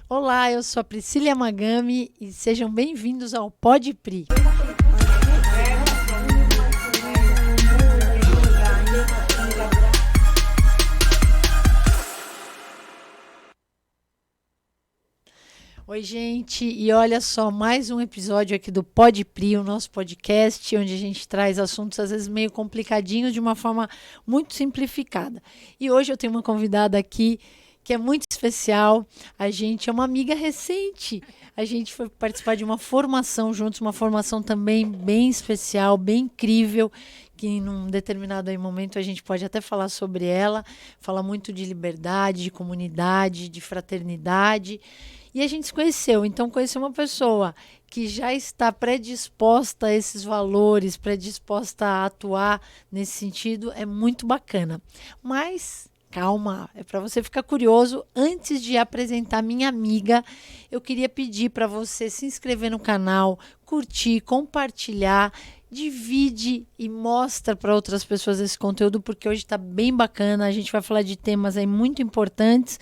Olá, eu sou a Priscila Yamagami e sejam bem-vindos ao Pod Pri. Oi, gente, e olha só, mais um episódio aqui do Pod Pri, o nosso podcast, onde a gente traz assuntos às vezes meio complicadinhos de uma forma muito simplificada. E hoje eu tenho uma convidada aqui que é muito especial. A gente é uma amiga recente. A gente foi participar de uma formação juntos, uma formação também bem especial, bem incrível, que em um determinado aí momento a gente pode até falar sobre ela. Fala muito de liberdade, de comunidade, de fraternidade. E a gente se conheceu. Então, conhecer uma pessoa que já está predisposta a esses valores, predisposta a atuar nesse sentido, é muito bacana. Mas calma, é para você ficar curioso. Antes de apresentar minha amiga, eu queria pedir para você se inscrever no canal, curtir, compartilhar, divide e mostra para outras pessoas esse conteúdo, porque hoje está bem bacana. A gente vai falar de temas aí muito importantes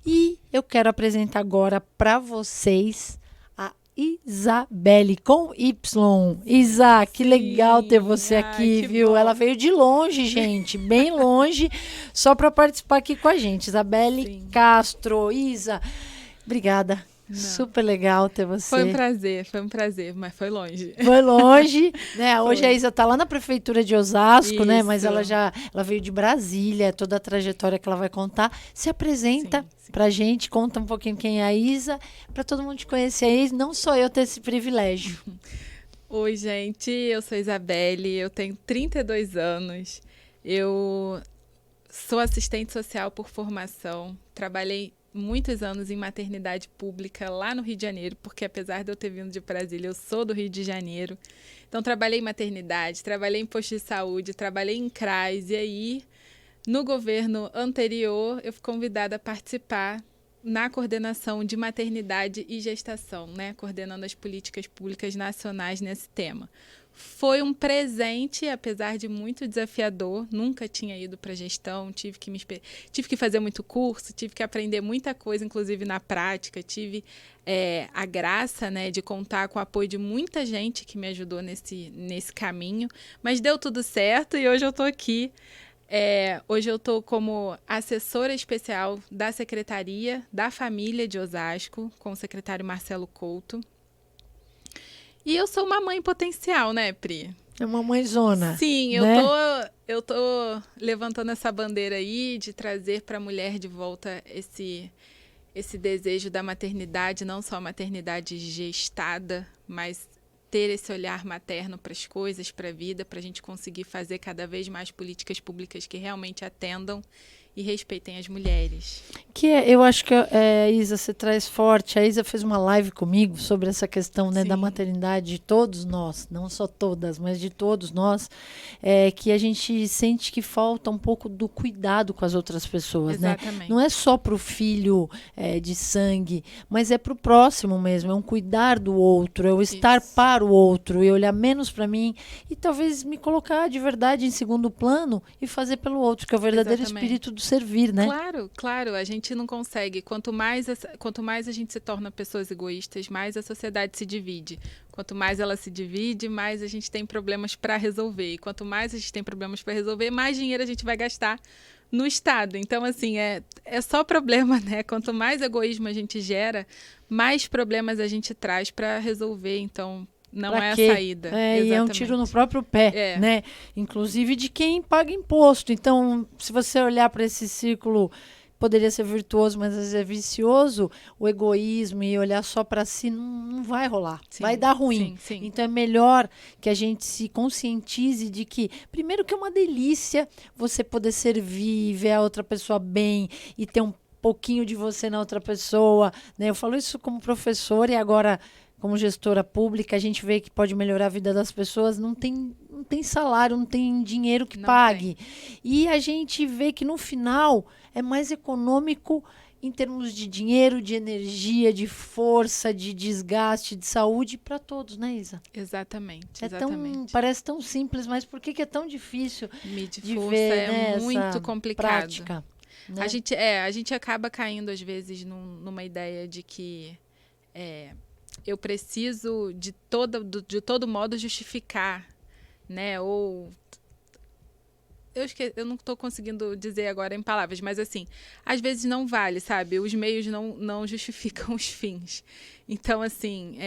e eu quero apresentar agora para vocês a Isabelle com Y. Isa, que legal ter você aqui, viu? Bom. Ela veio de longe, gente, bem longe, só para participar aqui com a gente. Isabelle Castro. Isa, obrigada. Não. Super legal ter você. Foi um prazer, mas foi longe. Foi longe, né? Hoje a Isa está lá na prefeitura de Osasco, né? Mas ela veio de Brasília, toda a trajetória que ela vai contar. Se apresenta pra gente, conta um pouquinho quem é a Isa, para todo mundo te conhecer aí, não só eu ter esse privilégio. Oi, gente, eu sou Isabelle, eu tenho 32 anos, eu sou assistente social por formação, trabalhei muitos anos em maternidade pública lá no Rio de Janeiro, porque apesar de eu ter vindo de Brasília, eu sou do Rio de Janeiro. Então, trabalhei em maternidade, trabalhei em posto de saúde, trabalhei em CRAS. E aí, no governo anterior, eu fui convidada a participar na coordenação de maternidade e gestação, né? Coordenando as políticas públicas nacionais nesse tema. Foi um presente, apesar de muito desafiador. Nunca tinha ido para gestão, tive que fazer muito curso, tive que aprender muita coisa, inclusive na prática. Tive a graça, né, de contar com o apoio de muita gente que me ajudou nesse caminho. Mas deu tudo certo e hoje eu estou aqui. Hoje eu estou como assessora especial da Secretaria da Família de Osasco, com o secretário Marcelo Couto. E eu sou uma mãe potencial, né, Pri? É uma mãezona. Sim, né? eu tô levantando essa bandeira aí de trazer para a mulher de volta esse desejo da maternidade, não só a maternidade gestada, mas ter esse olhar materno para as coisas, para a vida, para a gente conseguir fazer cada vez mais políticas públicas que realmente atendam e respeitem as mulheres. Eu acho que, Isa, você traz forte. A Isa fez uma live comigo sobre essa questão, né, da maternidade de todos nós, não só todas, mas de todos nós, que a gente sente que falta um pouco do cuidado com as outras pessoas. Exatamente. Né? Não é só para o filho de sangue, mas é para o próximo mesmo, é um cuidar do outro, é o estar para o outro e olhar menos para mim e talvez me colocar de verdade em segundo plano e fazer pelo outro, que é o verdadeiro espírito do servir, né? Claro, a gente não consegue. Quanto mais a gente se torna pessoas egoístas, mais a sociedade se divide. Quanto mais ela se divide, mais a gente tem problemas para resolver. E quanto mais a gente tem problemas para resolver, mais dinheiro a gente vai gastar no Estado. Então, assim, é só problema, né? Quanto mais egoísmo a gente gera, mais problemas a gente traz para resolver. Então, não é a saída. E é um tiro no próprio pé, né? Inclusive de quem paga imposto. Então, se você olhar para esse círculo, poderia ser virtuoso, mas às vezes é vicioso, o egoísmo e olhar só para si não vai rolar. Vai dar ruim. Sim. Então, é melhor que a gente se conscientize de que, primeiro, que é uma delícia você poder servir, ver a outra pessoa bem e ter um pouquinho de você na outra pessoa, né? Eu falo isso como professora e agora como gestora pública, a gente vê que pode melhorar a vida das pessoas, não tem salário, não tem dinheiro que pague. E a gente vê que no final é mais econômico em termos de dinheiro, de energia, de força, de desgaste, de saúde para todos, né, Isa? Exatamente. Parece tão simples, mas por que é tão difícil Medir de força ver, né, muito essa complicado. Prática? né? A gente acaba caindo, às vezes, numa ideia de que eu preciso, de todo modo, justificar, né? Ou... Eu não estou conseguindo dizer agora em palavras, mas assim, às vezes não vale, sabe? Os meios não justificam os fins. Então, assim...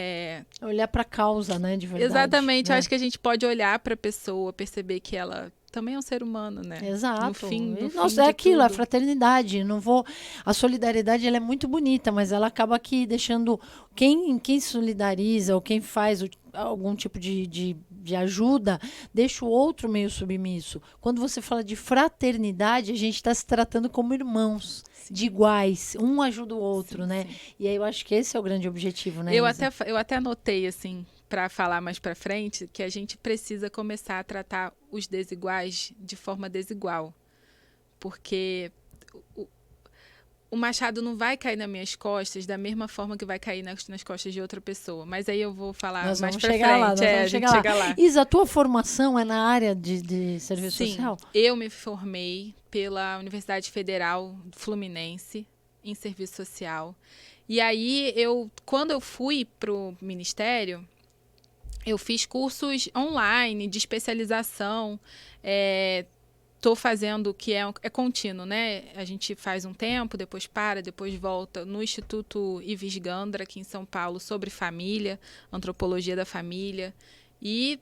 Olhar para a causa, né, de verdade. Exatamente, né? eu acho que a gente pode olhar para a pessoa, perceber que ela também é um ser humano, né? Exato. No fim Nossa, é de aquilo, tudo. a fraternidade. Não vou. A solidariedade ela é muito bonita, mas ela acaba aqui deixando quem solidariza ou quem faz algum tipo de ajuda, deixa o outro meio submisso. Quando você fala de fraternidade, a gente está se tratando como irmãos, Sim. de iguais. Um ajuda o outro, Sim, né? sim. E aí eu acho que esse é o grande objetivo, né, Eu Isa? até anotei, assim, para falar mais para frente, que a gente precisa começar a tratar os desiguais de forma desigual. Porque o machado não vai cair nas minhas costas da mesma forma que vai cair nas costas de outra pessoa. Mas aí eu vou falar Nós mais vamos para frente. chegar lá, nós vamos a gente chegar lá. chega lá. Isa, a tua formação é na área de serviço Sim, social? eu me formei pela Universidade Federal Fluminense em serviço social. E aí, quando eu fui para o Ministério, eu fiz cursos online de especialização. Estou fazendo, que é contínuo, né? A gente faz um tempo, depois para, depois volta no Instituto Ives Gandra, aqui em São Paulo, sobre família, antropologia da família. E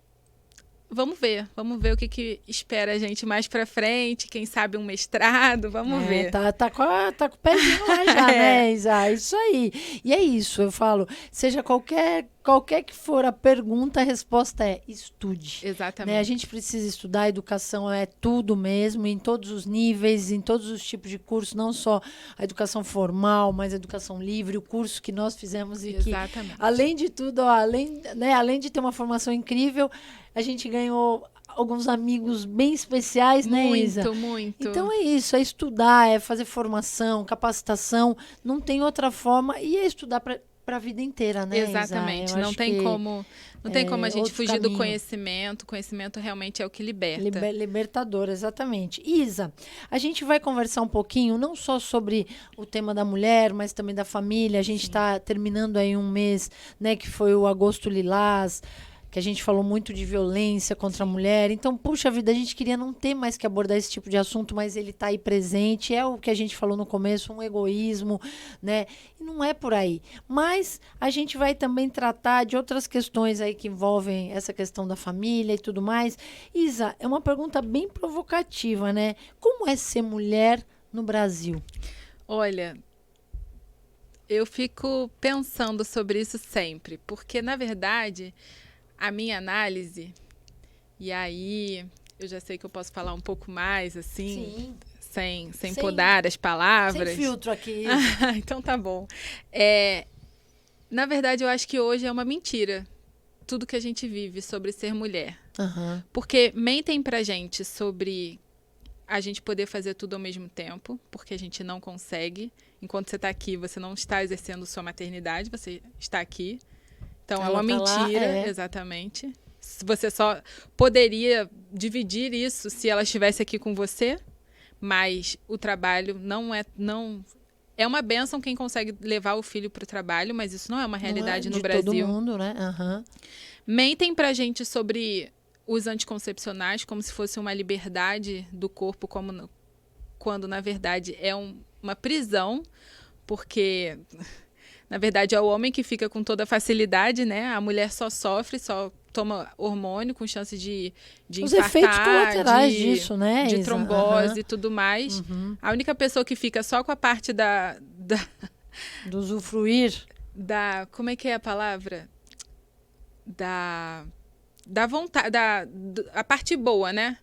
vamos ver o que espera a gente mais para frente, quem sabe um mestrado, vamos ver. Tá com o pezinho lá já, né, Isa? Isso aí. E é isso, eu falo, seja qualquer que for a pergunta, a resposta é estude. Exatamente. Né? A gente precisa estudar, a educação é tudo mesmo, em todos os níveis, em todos os tipos de curso, não só a educação formal, mas a educação livre, o curso que nós fizemos e Exatamente. que, além de tudo, além de ter uma formação incrível, a gente ganhou alguns amigos bem especiais, né, Isa? Muito, muito. Então é isso, é estudar, é fazer formação, capacitação, não tem outra forma, e é estudar para a vida inteira, né, Exatamente, Isa? não tem como a gente fugir caminho. do conhecimento. O conhecimento realmente é o que liberta. Libertador, exatamente. Isa, a gente vai conversar um pouquinho, não só sobre o tema da mulher, mas também da família. A gente está terminando aí um mês, né, que foi o Agosto Lilás, que a gente falou muito de violência contra a mulher. Então, puxa vida, a gente queria não ter mais que abordar esse tipo de assunto, mas ele está aí presente. É o que a gente falou no começo, um egoísmo, né? E não é por aí. Mas a gente vai também tratar de outras questões aí que envolvem essa questão da família e tudo mais. Isa, é uma pergunta bem provocativa, né? Como é ser mulher no Brasil? Olha, eu fico pensando sobre isso sempre, porque, na verdade, a minha análise, e aí eu já sei que eu posso falar um pouco mais, assim, sem podar as palavras. Sem filtro aqui. Então tá bom. Na verdade, eu acho que hoje é uma mentira tudo que a gente vive sobre ser mulher. Uhum. Porque mentem pra gente sobre a gente poder fazer tudo ao mesmo tempo, porque a gente não consegue. Enquanto você está aqui, você não está exercendo sua maternidade, você está aqui. Então, é uma mentira, exatamente. Você só poderia dividir isso se ela estivesse aqui com você, mas o trabalho não é uma bênção quem consegue levar o filho para o trabalho, mas isso não é uma realidade no Brasil. Todo mundo, né? Uhum. Mentem pra gente sobre os anticoncepcionais como se fosse uma liberdade do corpo, quando na verdade é uma prisão, porque na verdade é o homem que fica com toda a facilidade, né? A mulher só sofre, só toma hormônio com chance de os infartar, efeitos colaterais disso, né? de trombose e uhum. tudo mais. Uhum. A única pessoa que fica só com a parte do usufruir, como é que é a palavra? Da vontade, a parte boa, né?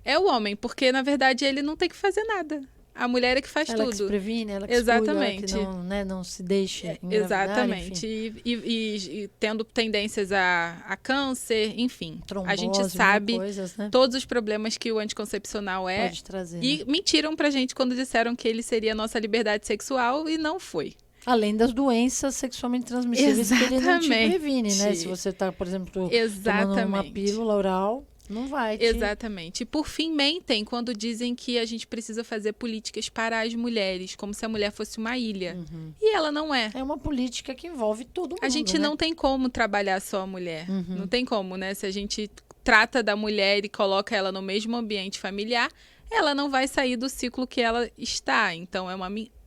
É o homem, porque na verdade ele não tem que fazer nada. A mulher é que faz ela tudo. Que se previne, ela que exatamente. Cuida, ela que não, né, não se deixa exatamente. E tendo tendências a câncer, enfim. Trombose, a gente sabe coisas, né? todos os problemas que o anticoncepcional pode trazer. E mentiram pra gente quando disseram que ele seria a nossa liberdade sexual e não foi. Além das doenças sexualmente transmissíveis que ele não te previne, né? Se você está, por exemplo, tomando uma pílula oral. Não vai. Exatamente. E por fim, mentem quando dizem que a gente precisa fazer políticas para as mulheres, como se a mulher fosse uma ilha. E ela não é. É uma política que envolve todo mundo. A gente não tem como trabalhar só a mulher. Não tem como, né? Se a gente trata da mulher e coloca ela no mesmo ambiente familiar, ela não vai sair do ciclo que ela está. Então, é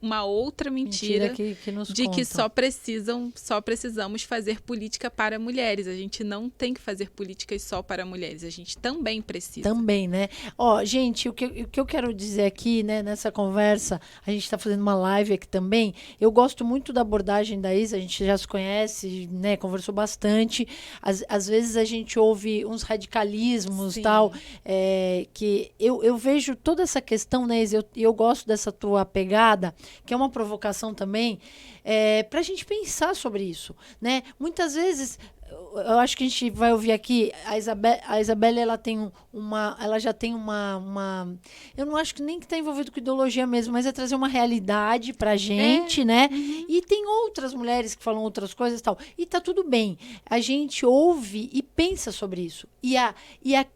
uma outra mentira que nos de contam. que só precisamos fazer política para mulheres. A gente não tem que fazer políticas só para mulheres. A gente também precisa. Também, né? Ó, gente, o que eu quero dizer aqui, né, nessa conversa, a gente está fazendo uma live aqui também. Eu gosto muito da abordagem da Isa, a gente já se conhece, né? Conversou bastante. Às vezes a gente ouve uns radicalismos e tal, que eu vejo toda essa questão, né, Isa? Eu gosto dessa tua pegada, que é uma provocação também, para a gente pensar sobre isso, né? Muitas vezes, eu acho que a gente vai ouvir aqui, a Isabelle, ela já tem uma eu não acho que nem que está envolvido com ideologia mesmo, mas é trazer uma realidade pra gente, né? E tem outras mulheres que falam outras coisas e tal, e tá tudo bem. A gente ouve e pensa sobre isso. E a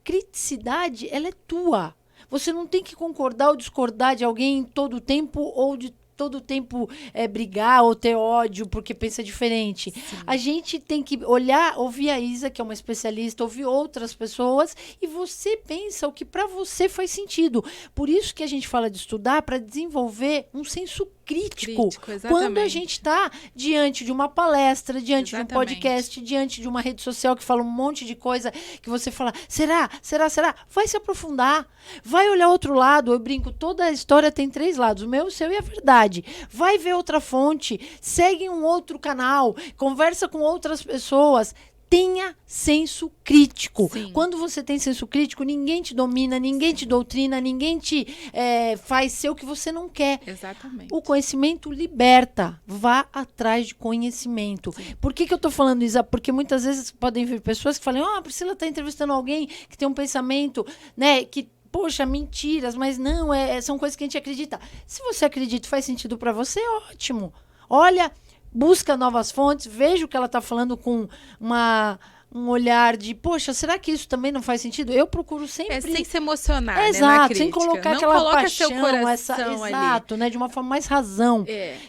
criticidade, ela é tua. Você não tem que concordar ou discordar de alguém todo o tempo ou de todo o tempo brigar ou ter ódio porque pensa diferente. Sim. A gente tem que olhar, ouvir a Isa, que é uma especialista, ouvir outras pessoas e você pensa o que para você faz sentido. Por isso que a gente fala de estudar, para desenvolver um senso crítico quando a gente está diante de uma palestra, diante de um podcast, diante de uma rede social que fala um monte de coisa que você fala, será? Vai se aprofundar, vai olhar outro lado. Eu brinco, toda a história tem 3 lados, o meu, o seu e a verdade. Vai ver outra fonte, segue um outro canal, conversa com outras pessoas. Tenha senso crítico. Sim. Quando você tem senso crítico, ninguém te domina, ninguém te doutrina, ninguém te faz ser o que você não quer. Exatamente. O conhecimento liberta. Vá atrás de conhecimento. Sim. Por que eu estou falando, Isa? Porque muitas vezes podem vir pessoas que falam, a Priscila está entrevistando alguém que tem um pensamento, né, que poxa, mentiras, mas não, são coisas que a gente acredita. Se você acredita e faz sentido para você, ótimo. Olha, busca novas fontes, veja o que ela está falando com um olhar de, poxa, será que isso também não faz sentido? Eu procuro sempre... sem se emocionar, exato, né, sem colocar não aquela coloca paixão, seu coração exato, né, de uma forma mais razão.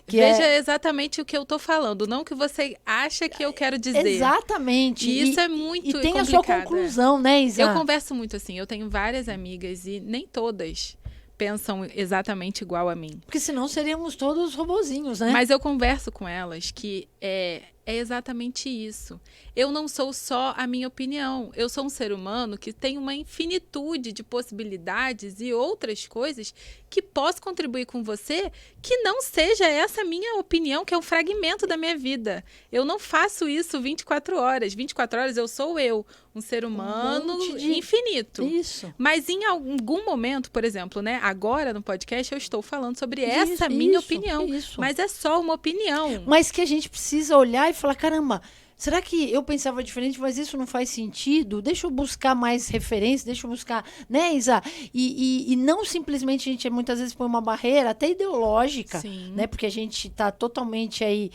Veja exatamente o que eu estou falando, não o que você acha que eu quero dizer. Exatamente. E isso é muito complicado. E tem a sua conclusão, né, Isa? Eu converso muito assim, eu tenho várias amigas e nem todas pensam exatamente igual a mim. Porque senão seríamos todos robozinhos, né? Mas eu converso com elas que é exatamente isso. Eu não sou só a minha opinião. Eu sou um ser humano que tem uma infinitude de possibilidades e outras coisas que posso contribuir com você que não seja essa minha opinião, que é um fragmento da minha vida. Eu não faço isso 24 horas. 24 horas eu sou eu, um ser humano infinito. Isso. Mas em algum momento, por exemplo, né, agora no podcast eu estou falando sobre essa minha opinião. Isso. Mas é só uma opinião. Mas que a gente precisa olhar e falar, caramba, será que eu pensava diferente, mas isso não faz sentido? Deixa eu buscar mais referências, deixa eu buscar, né, Isa? E não simplesmente a gente muitas vezes põe uma barreira, até ideológica, Sim. né? Porque a gente está totalmente aí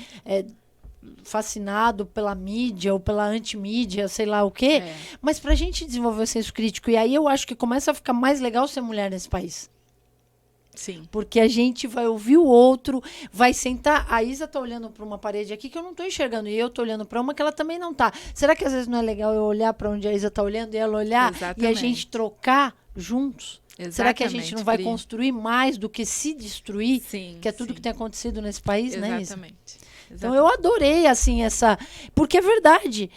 fascinado pela mídia ou pela antimídia, sei lá o quê. Mas pra gente desenvolver o senso crítico, e aí eu acho que começa a ficar mais legal ser mulher nesse país. Sim. Porque a gente vai ouvir o outro, vai sentar. A Isa tá olhando para uma parede aqui que eu não tô enxergando e eu tô olhando para uma que ela também não tá. Será que às vezes não é legal eu olhar para onde a Isa tá olhando e ela olhar? Exatamente. E a gente trocar juntos? Exatamente, será que a gente não vai construir mais do que se destruir? Sim, que é tudo que tem acontecido nesse país, né, Isa? Exatamente. Então eu adorei, assim, essa... Porque é verdade,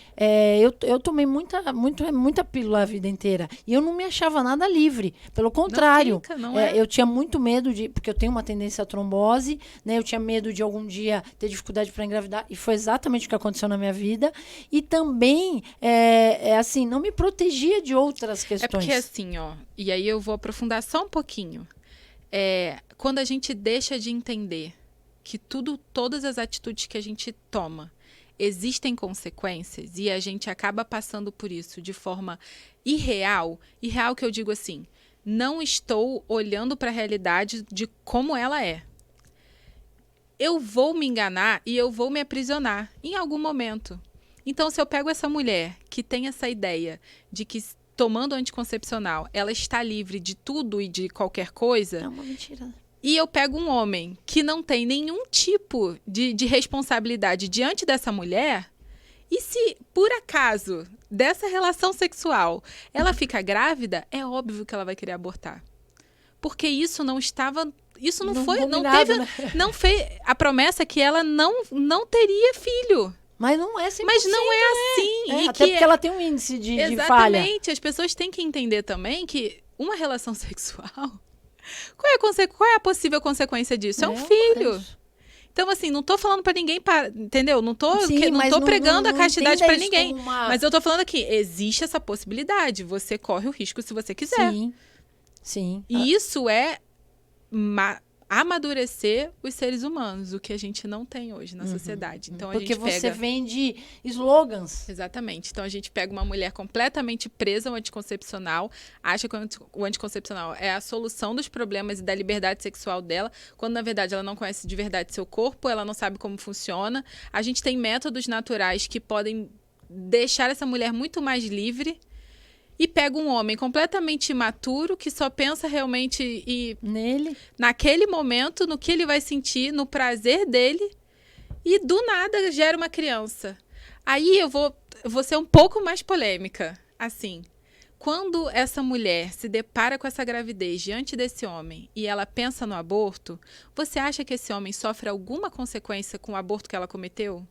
eu tomei muita pílula a vida inteira. E eu não me achava nada livre. Pelo contrário. Não é. Eu tinha muito medo de... Porque eu tenho uma tendência à trombose, né? Eu tinha medo de algum dia ter dificuldade para engravidar. E foi exatamente o que aconteceu na minha vida. E também, assim, não me protegia de outras questões. É porque assim, ó... E aí eu vou aprofundar só um pouquinho. Quando a gente deixa de entender que todas as atitudes que a gente toma existem consequências e a gente acaba passando por isso de forma irreal que eu digo assim, não estou olhando para a realidade de como ela é. Eu vou me enganar e eu vou me aprisionar em algum momento. Então, se eu pego essa mulher que tem essa ideia de que tomando anticoncepcional, ela está livre de tudo e de qualquer coisa. É uma mentira. E eu pego um homem que não tem nenhum tipo de responsabilidade diante dessa mulher, e se, por acaso, dessa relação sexual, ela fica grávida, é óbvio que ela vai querer abortar. Porque isso não estava... Isso não foi... Não teve, né? Não fez... A promessa é que ela não teria filho. Mas não é 100%. Mas não é assim. É, até porque ela tem um índice de falha. Exatamente. As pessoas têm que entender também que uma relação sexual... Qual é a possível consequência disso? É um filho. Então, assim, não tô falando pra ninguém, entendeu? Não tô pregando a castidade pra ninguém. Mas eu tô falando aqui, existe essa possibilidade. Você corre o risco se você quiser. Sim. E isso é amadurecer os seres humanos, o que a gente não tem hoje na sociedade. Então, porque você vende slogans. Exatamente. Então, a gente pega uma mulher completamente presa ao anticoncepcional, acha que o anticoncepcional é a solução dos problemas e da liberdade sexual dela, quando, na verdade, ela não conhece de verdade seu corpo, ela não sabe como funciona. A gente tem métodos naturais que podem deixar essa mulher muito mais livre. E pega um homem completamente imaturo, que só pensa realmente nele, naquele momento, no que ele vai sentir, no prazer dele, e do nada gera uma criança. Aí eu vou ser um pouco mais polêmica. Assim, quando essa mulher se depara com essa gravidez diante desse homem e ela pensa no aborto, você acha que esse homem sofre alguma consequência com o aborto que ela cometeu?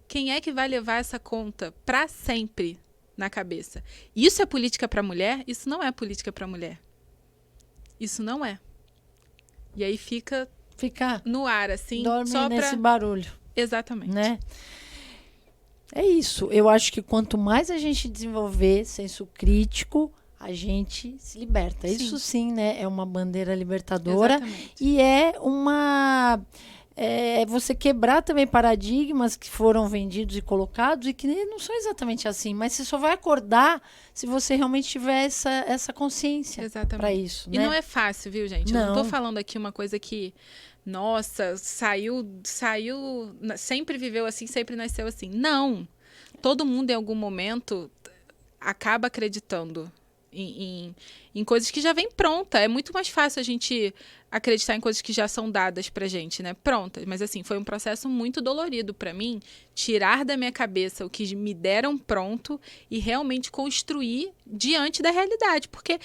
Quem é que vai levar essa conta para sempre na cabeça? Isso é política para mulher? Isso não é política para mulher. Isso não é. E aí fica no ar, assim, dorme só nesse barulho. Exatamente. Né? É isso. Eu acho que quanto mais a gente desenvolver senso crítico, a gente se liberta. Sim. Isso sim, né? É uma bandeira libertadora. Exatamente. E é uma... você quebrar também paradigmas que foram vendidos e colocados e que não são exatamente assim, mas você só vai acordar se você realmente tiver essa consciência para isso. E né? não é fácil, viu, gente? Não. Eu não tô falando aqui uma coisa que, nossa, saiu, sempre viveu assim, sempre nasceu assim. Não. Todo mundo em algum momento acaba acreditando em coisas que já vem pronta. É muito mais fácil a gente acreditar em coisas que já são dadas pra gente, né? Prontas. Mas, assim, foi um processo muito dolorido pra mim tirar da minha cabeça o que me deram pronto e realmente construir diante da realidade. Porque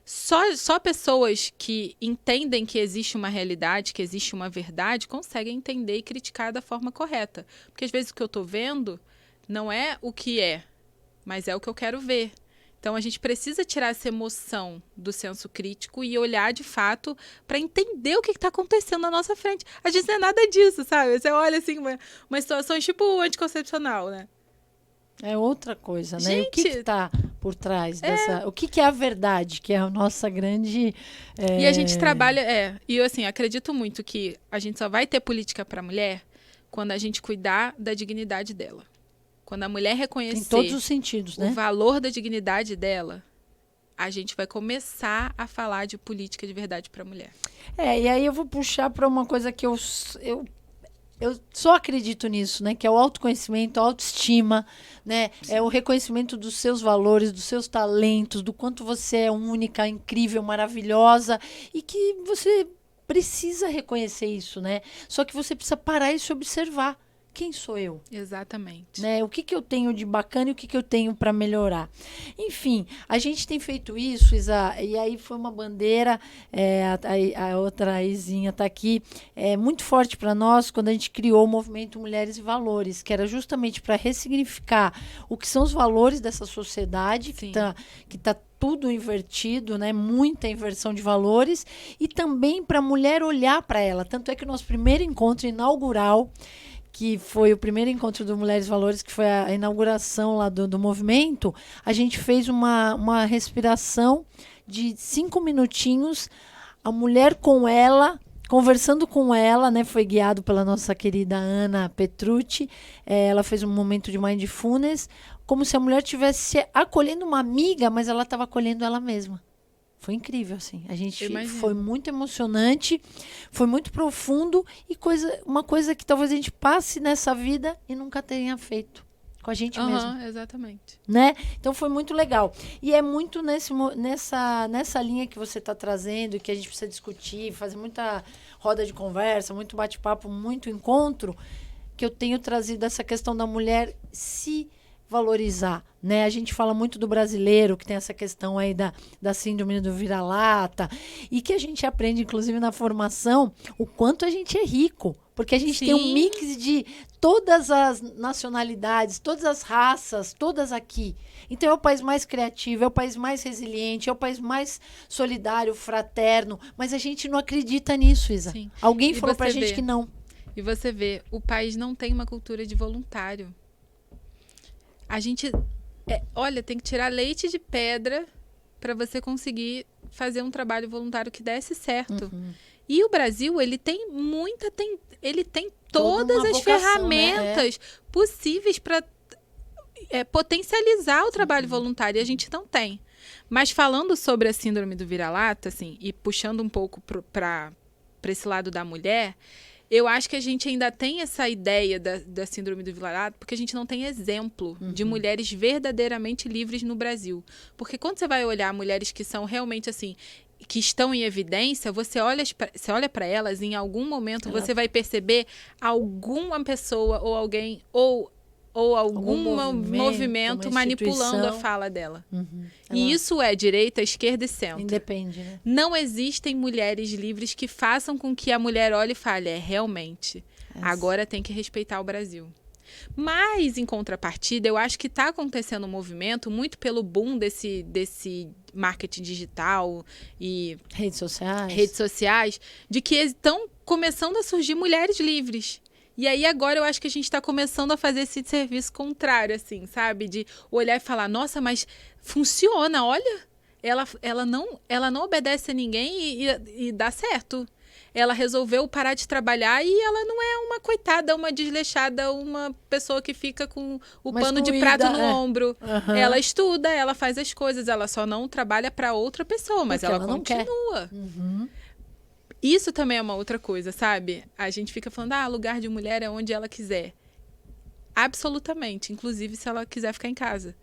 só pessoas que entendem que existe uma realidade, que existe uma verdade, conseguem entender e criticar da forma correta. Porque, às vezes, o que eu tô vendo não é o que é, mas é o que eu quero ver. Então, a gente precisa tirar essa emoção do senso crítico e olhar, de fato, para entender o que está acontecendo na nossa frente. A gente não é nada disso, sabe? Você olha, assim, uma situação tipo anticoncepcional, né? É outra coisa, né? Gente, e o que está por trás dessa... O que é a verdade, que é a nossa grande... E a gente trabalha... E eu, assim, acredito muito que a gente só vai ter política para a mulher quando a gente cuidar da dignidade dela. Quando a mulher reconhecer... Em todos os sentidos, né? O valor da dignidade dela, a gente vai começar a falar de política de verdade para a mulher. E aí eu vou puxar para uma coisa que eu só acredito nisso, né? Que é o autoconhecimento, a autoestima, né? É o reconhecimento dos seus valores, dos seus talentos, do quanto você é única, incrível, maravilhosa e que você precisa reconhecer isso, né? Só que você precisa parar e se observar. Quem sou eu? Exatamente. Né? O que eu tenho de bacana e o que eu tenho para melhorar? Enfim, a gente tem feito isso, Isa, e aí foi uma bandeira, a outra Izinha está aqui, muito forte para nós quando a gente criou o movimento Mulheres e Valores, que era justamente para ressignificar o que são os valores dessa sociedade, que tá tudo invertido, né? Muita inversão de valores, e também para a mulher olhar para ela. Tanto é que o nosso primeiro encontro inaugural, que foi o primeiro encontro do Mulheres e Valores, que foi a inauguração lá do movimento, a gente fez uma respiração de 5 minutinhos, a mulher com ela, conversando com ela, né? Foi guiado pela nossa querida Ana Petrucci. Ela fez um momento de mindfulness, como se a mulher estivesse acolhendo uma amiga, mas ela estava acolhendo ela mesma. Foi incrível, assim. A gente foi muito emocionante, foi muito profundo e uma coisa que talvez a gente passe nessa vida e nunca tenha feito. com a gente mesmo. Exatamente. Né? Então foi muito legal. E é muito nessa linha que você está trazendo, que a gente precisa discutir, fazer muita roda de conversa, muito bate-papo, muito encontro, que eu tenho trazido essa questão da mulher se valorizar, né? A gente fala muito do brasileiro, que tem essa questão aí da síndrome do vira-lata, e que a gente aprende, inclusive, na formação, o quanto a gente é rico, porque a gente tem um mix de todas as nacionalidades, todas as raças, todas aqui. Então é o país mais criativo, é o país mais resiliente, é o país mais solidário, fraterno, mas a gente não acredita nisso, Isa. Sim. Alguém falou pra gente que não. E você vê, o país não tem uma cultura de voluntário. A gente, olha, tem que tirar leite de pedra para você conseguir fazer um trabalho voluntário que desse certo. E o Brasil, ele tem todas as ferramentas possíveis para potencializar o trabalho voluntário. E a gente não tem. Mas falando sobre a síndrome do vira-lata, assim, e puxando um pouco para esse lado da mulher, eu acho que a gente ainda tem essa ideia da síndrome do vira-lata porque a gente não tem exemplo de mulheres verdadeiramente livres no Brasil. Porque quando você vai olhar mulheres que são realmente assim, que estão em evidência, você olha para elas e em algum momento você vai perceber alguma pessoa ou alguém ou algum movimento manipulando a fala dela. E isso é direita, esquerda e centro. Independe, né? Não existem mulheres livres que façam com que a mulher olhe e fale, realmente, agora tem que respeitar o Brasil. Mas, em contrapartida, eu acho que está acontecendo um movimento muito pelo boom desse marketing digital e redes sociais, de que estão começando a surgir mulheres livres. E aí agora eu acho que a gente está começando a fazer esse serviço contrário, assim, sabe? De olhar e falar, nossa, mas funciona, olha, ela não obedece a ninguém e dá certo. Ela resolveu parar de trabalhar e ela não é uma coitada, uma desleixada, uma pessoa que fica com o pano de prato no ombro. Ela estuda, ela faz as coisas, ela só não trabalha para outra pessoa, mas ela continua. Isso também é uma outra coisa, sabe? A gente fica falando, lugar de mulher é onde ela quiser. Absolutamente, inclusive se ela quiser ficar em casa.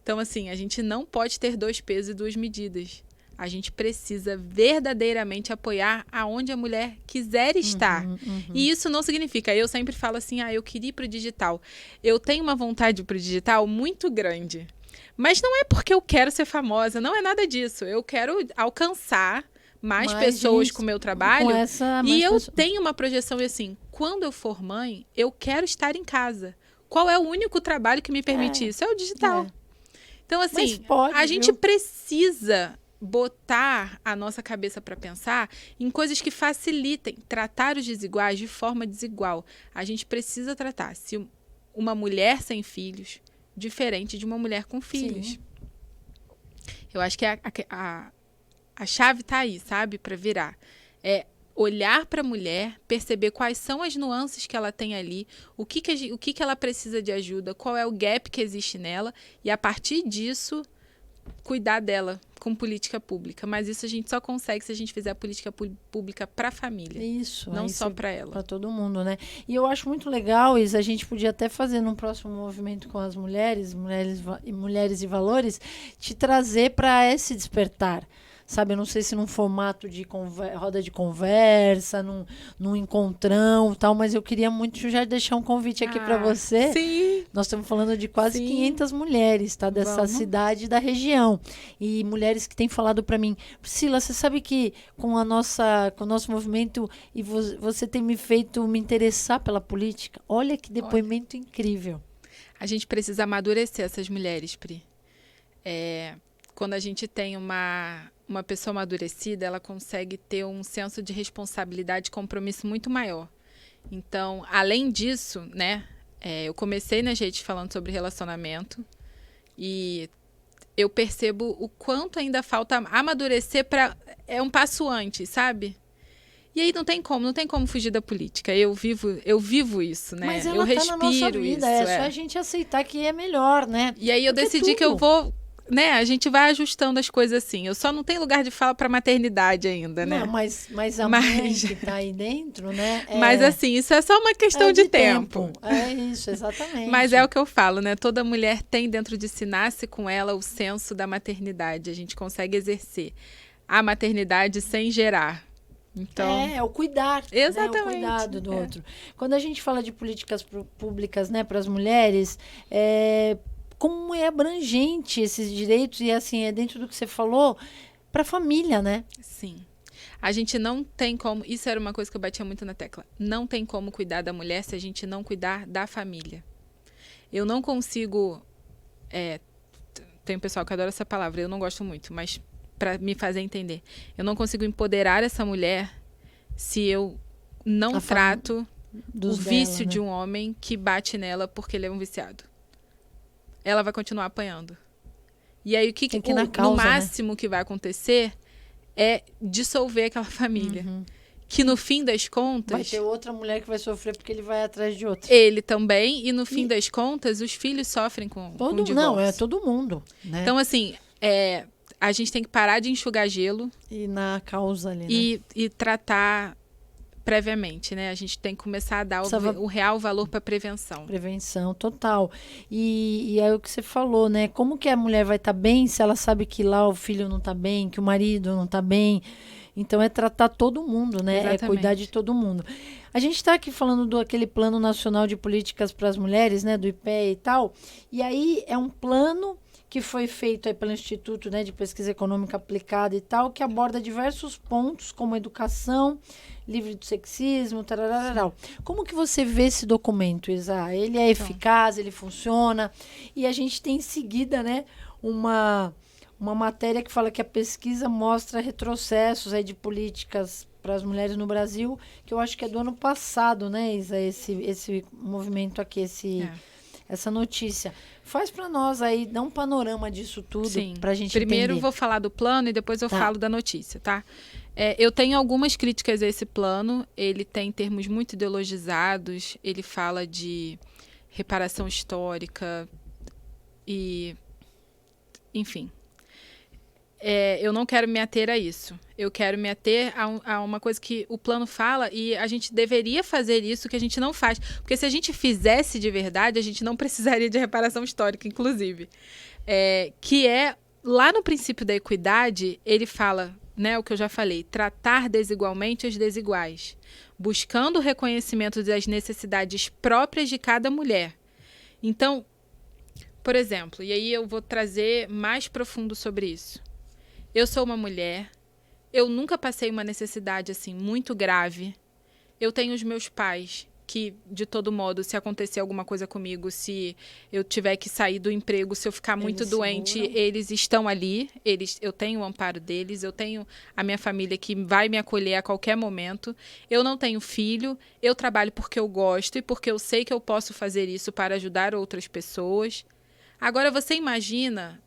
Então, assim, a gente não pode ter 2 pesos e 2 medidas. A gente precisa verdadeiramente apoiar aonde a mulher quiser estar. E isso não significa, eu sempre falo assim, eu queria ir pro digital. Eu tenho uma vontade pro digital muito grande. Mas não é porque eu quero ser famosa, não é nada disso. Eu quero alcançar mais pessoas com o meu trabalho. E eu tenho uma projeção assim, quando eu for mãe, eu quero estar em casa. Qual é o único trabalho que me permite isso? É o digital. Então, assim, a gente precisa botar a nossa cabeça para pensar em coisas que facilitem tratar os desiguais de forma desigual. A gente precisa tratar uma mulher sem filhos diferente de uma mulher com filhos. Sim. Eu acho que a chave está aí, sabe? Para virar. É olhar para a mulher, perceber quais são as nuances que ela tem ali, o que ela precisa de ajuda, qual é o gap que existe nela, e a partir disso, cuidar dela com política pública. Mas isso a gente só consegue se a gente fizer a política pública para a família. Isso. Não só para ela. Para todo mundo, né? E eu acho muito legal, Isa, a gente podia até fazer num próximo movimento com as mulheres e valores, te trazer para esse despertar. Sabe, eu não sei se num formato de roda de conversa, num encontrão e tal, mas eu queria muito já deixar um convite aqui para você. Sim. Nós estamos falando de quase 500 mulheres, tá? Dessa cidade e da região. E mulheres que têm falado para mim, Priscila, você sabe que com o nosso movimento, e você tem me feito me interessar pela política? Olha que depoimento incrível. A gente precisa amadurecer essas mulheres, Pri. Quando a gente tem uma pessoa amadurecida, ela consegue ter um senso de responsabilidade e compromisso muito maior. Então, além disso, né, eu comecei nas redes falando sobre relacionamento e eu percebo o quanto ainda falta amadurecer é um passo antes, sabe? E aí não tem como fugir da política. Eu vivo isso, né? Mas ela eu respiro na nossa vida, isso. É só a gente aceitar que é melhor, né? E aí eu decidi que eu vou né, a gente vai ajustando as coisas assim. Eu só não tenho lugar de fala para maternidade ainda, né? Não, mas a mãe que está aí dentro, né? Mas assim, isso é só uma questão de tempo. É isso, exatamente. Mas é o que eu falo, né? Toda mulher tem dentro de si, nasce com ela o senso da maternidade. A gente consegue exercer a maternidade sem gerar. Então, é o cuidar, exatamente, né? O cuidado do outro. Quando a gente fala de políticas públicas, né, para as mulheres, como é abrangente esses direitos e assim, é dentro do que você falou, para a família, né? Sim. A gente não tem como, isso era uma coisa que eu batia muito na tecla, não tem como cuidar da mulher se a gente não cuidar da família. Eu não consigo, tem um pessoal que adora essa palavra, eu não gosto muito, mas para me fazer entender, eu não consigo empoderar essa mulher se eu não trato o vício de um homem que bate nela porque ele é um viciado. Ela vai continuar apanhando. E aí no máximo, né, que vai acontecer é dissolver aquela família. Que no fim das contas... vai ter outra mulher que vai sofrer porque ele vai atrás de outra. Ele também, e no fim das contas, os filhos sofrem com o divórcio. Não, é todo mundo, né? Então, assim, a gente tem que parar de enxugar gelo. E na causa ali, né? E tratar previamente, né? A gente tem que começar a dar o real valor para prevenção. Prevenção, total. E é o que você falou, né? Como que a mulher vai estar bem se ela sabe que lá o filho não está bem, que o marido não está bem? Então, é tratar todo mundo, né? Exatamente. É cuidar de todo mundo. A gente está aqui falando do aquele Plano Nacional de Políticas para as Mulheres, né? Do IPEA e tal. E aí, é um plano que foi feito aí pelo Instituto, né, de Pesquisa Econômica Aplicada e tal, que aborda diversos pontos, como educação, livre do sexismo, tarararau. Como que você vê esse documento, Isa? Ele é eficaz, ele funciona? E a gente tem em seguida, né, uma matéria que fala que a pesquisa mostra retrocessos aí de políticas para as mulheres no Brasil, que eu acho que é do ano passado, né, Isa, esse movimento aqui, essa notícia. Faz para nós aí, dá um panorama disso tudo para a gente Primeiro entender. Vou falar do plano e depois eu falo da notícia, tá? Eu tenho algumas críticas a esse plano. Ele tem termos muito ideologizados. Ele fala de reparação histórica e... enfim. Eu não quero me ater a isso. Eu quero me ater a uma coisa que o plano fala e a gente deveria fazer isso que a gente não faz. Porque se a gente fizesse de verdade, a gente não precisaria de reparação histórica, inclusive. Que lá no princípio da equidade, ele fala, né, o que eu já falei, tratar desigualmente os desiguais, buscando o reconhecimento das necessidades próprias de cada mulher. Então, por exemplo, e aí eu vou trazer mais profundo sobre isso. Eu sou uma mulher, eu nunca passei uma necessidade assim muito grave. Eu tenho os meus pais que, de todo modo, se acontecer alguma coisa comigo, se eu tiver que sair do emprego, se eu ficar muito doente, eles estão ali. Eu tenho o amparo deles, eu tenho a minha família que vai me acolher a qualquer momento. Eu não tenho filho, eu trabalho porque eu gosto e porque eu sei que eu posso fazer isso para ajudar outras pessoas. Agora, você imagina...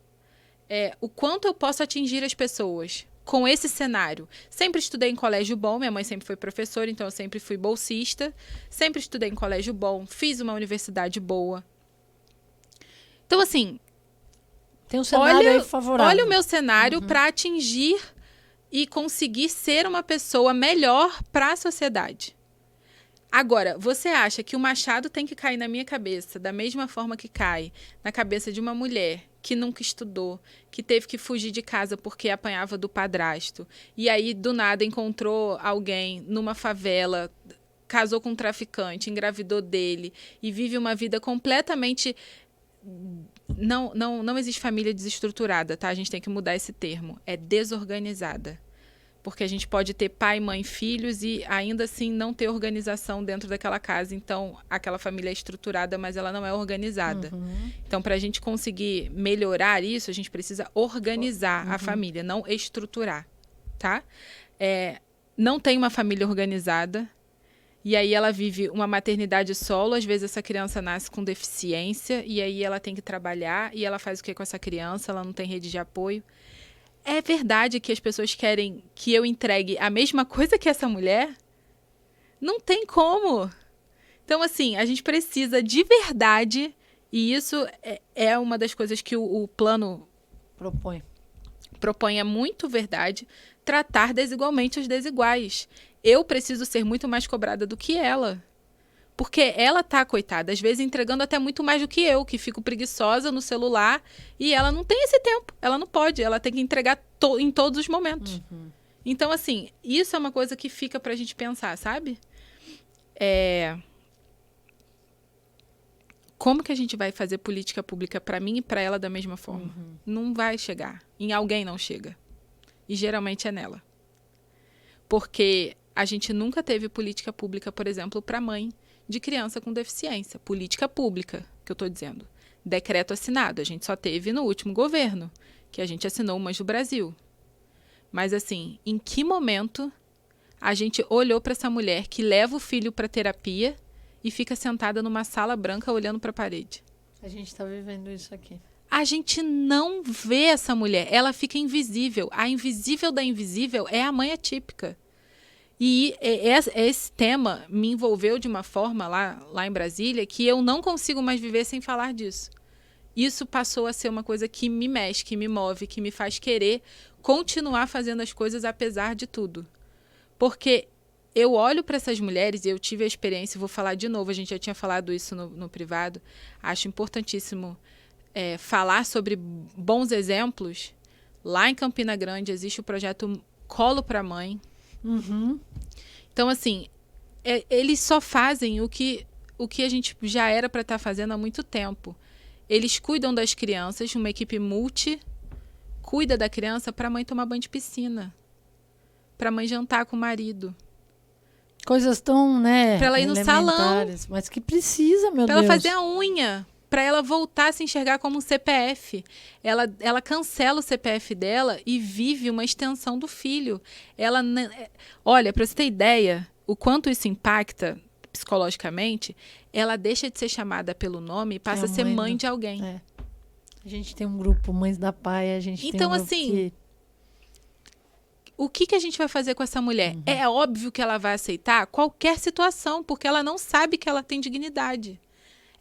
o quanto eu posso atingir as pessoas com esse cenário. Sempre estudei em colégio bom, minha mãe sempre foi professora, então eu sempre fui bolsista. Sempre estudei em colégio bom, fiz uma universidade boa. Então, assim... tem um cenário aí favorável. Olha o meu cenário para atingir e conseguir ser uma pessoa melhor para a sociedade. Agora, você acha que o machado tem que cair na minha cabeça da mesma forma que cai na cabeça de uma mulher que nunca estudou, que teve que fugir de casa porque apanhava do padrasto, e aí, do nada, encontrou alguém numa favela, casou com um traficante, engravidou dele, e vive uma vida completamente... Não existe família desestruturada, tá? A gente tem que mudar esse termo. É desorganizada. Porque a gente pode ter pai, mãe, filhos e ainda assim não ter organização dentro daquela casa. Então, aquela família é estruturada, mas ela não é organizada. Então, para a gente conseguir melhorar isso, a gente precisa organizar a família, não estruturar, tá? Não tem uma família organizada e aí ela vive uma maternidade solo. Às vezes essa criança nasce com deficiência e aí ela tem que trabalhar e ela faz o que com essa criança? Ela não tem rede de apoio. É verdade que as pessoas querem que eu entregue a mesma coisa que essa mulher? Não tem como. Então, assim, a gente precisa de verdade, e isso é uma das coisas que o plano Propõe é muito verdade tratar desigualmente os desiguais. Eu preciso ser muito mais cobrada do que ela. Porque ela tá, coitada, às vezes entregando até muito mais do que eu, que fico preguiçosa no celular e ela não tem esse tempo. Ela não pode, ela tem que entregar em todos os momentos. Então, assim, isso é uma coisa que fica pra gente pensar, sabe? Como que a gente vai fazer política pública para mim e para ela da mesma forma? Não vai chegar. Em alguém não chega. E geralmente é nela. Porque a gente nunca teve política pública, por exemplo, para mãe de criança com deficiência. Política pública, que eu estou dizendo. Decreto assinado. A gente só teve no último governo, que a gente assinou o Mães do Brasil. Mas, assim, em que momento a gente olhou para essa mulher que leva o filho para terapia e fica sentada numa sala branca olhando para a parede? A gente está vivendo isso aqui. A gente não vê essa mulher. Ela fica invisível. A invisível da invisível é a mãe atípica. E esse tema me envolveu de uma forma lá em Brasília que eu não consigo mais viver sem falar disso. Isso passou a ser uma coisa que me mexe, que me move, que me faz querer continuar fazendo as coisas apesar de tudo. Porque eu olho para essas mulheres e eu tive a experiência, vou falar de novo, a gente já tinha falado isso no privado, acho importantíssimo falar sobre bons exemplos. Lá em Campina Grande existe o projeto Colo para Mãe. Então, assim, eles só fazem o que a gente já era para estar fazendo há muito tempo. Eles cuidam das crianças, uma equipe cuida da criança para a mãe tomar banho de piscina, para a mãe jantar com o marido. Coisas tão, né, para ela ir no salão. Mas que precisa, meu Deus. Para ela fazer a unha, para ela voltar a se enxergar como um CPF. Ela cancela o CPF dela e vive uma extensão do filho. Olha, para você ter ideia, o quanto isso impacta psicologicamente, ela deixa de ser chamada pelo nome e passa a ser mãe de alguém. A gente tem um grupo Mães da Pai, a gente então, tem um grupo assim, o que a gente vai fazer com essa mulher? É óbvio que ela vai aceitar qualquer situação, porque ela não sabe que ela tem dignidade.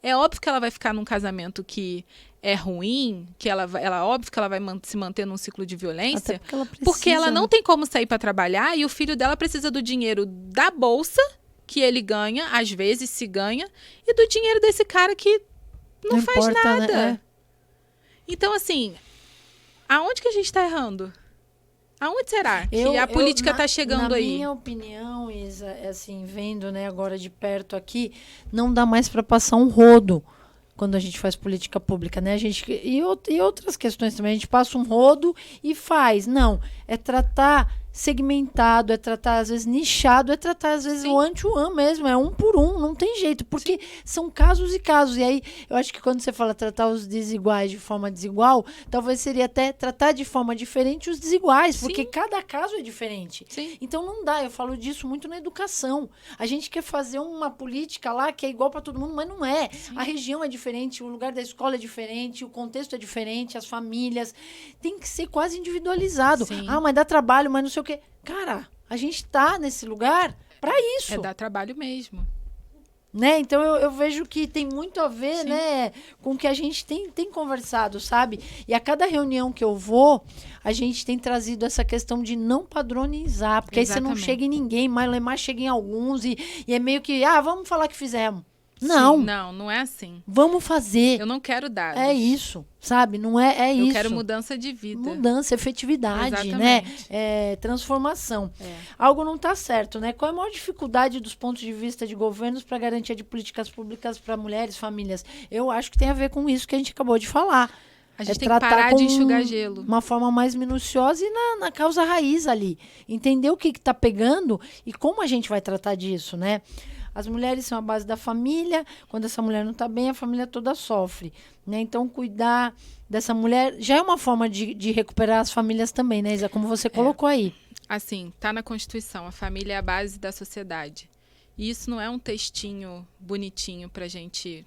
É óbvio que ela vai ficar num casamento que é ruim, que óbvio que ela vai se manter num ciclo de violência, porque ela não tem como sair para trabalhar e o filho dela precisa do dinheiro da bolsa que ele ganha, às vezes se ganha, e do dinheiro desse cara que não faz importa, nada. Né? Então, assim, aonde que a gente está errando? Aonde será que a política está chegando aí? Na minha opinião, Isa, assim, vendo, né, agora de perto aqui, não dá mais para passar um rodo quando a gente faz política pública, né? E outras questões também, a gente passa um rodo e faz. Não, é tratar segmentado, é tratar às vezes nichado, é tratar às vezes one-to-one mesmo, é um por um, não tem jeito, porque são casos e casos. E aí, eu acho que quando você fala tratar os desiguais de forma desigual, talvez seria até tratar de forma diferente os desiguais, porque cada caso é diferente. Então não dá, eu falo disso muito na educação. A gente quer fazer uma política lá que é igual para todo mundo, mas não é. A região é diferente, o lugar da escola é diferente, o contexto é diferente, as famílias. Tem que ser quase individualizado. Ah, mas dá trabalho, mas não sei o quê. Cara, a gente tá nesse lugar para isso. É dar trabalho mesmo. Né? Então eu vejo que tem muito a ver, né, com o que a gente tem conversado, sabe? E a cada reunião que eu vou, a gente tem trazido essa questão de não padronizar, porque aí você não chega em ninguém, mas chega em alguns e é meio que, vamos falar que fizemos. Não. Não é assim. Vamos fazer. Eu não quero dados. É isso, sabe? Não é isso. Eu quero mudança de vida. Mudança, efetividade, né? Transformação. Algo não está certo, né? Qual é a maior dificuldade dos pontos de vista de governos para garantia de políticas públicas para mulheres, famílias? Eu acho que tem a ver com isso que a gente acabou de falar. A gente tem que parar de enxugar gelo. Uma forma mais minuciosa e na causa raiz ali. Entender o que está pegando e como a gente vai tratar disso, né? As mulheres são a base da família. Quando essa mulher não está bem, a família toda sofre, né? Então, cuidar dessa mulher já é uma forma de recuperar as famílias também, né, Isa? Como você colocou aí. Assim, tá na Constituição. A família é a base da sociedade. E isso não é um textinho bonitinho pra gente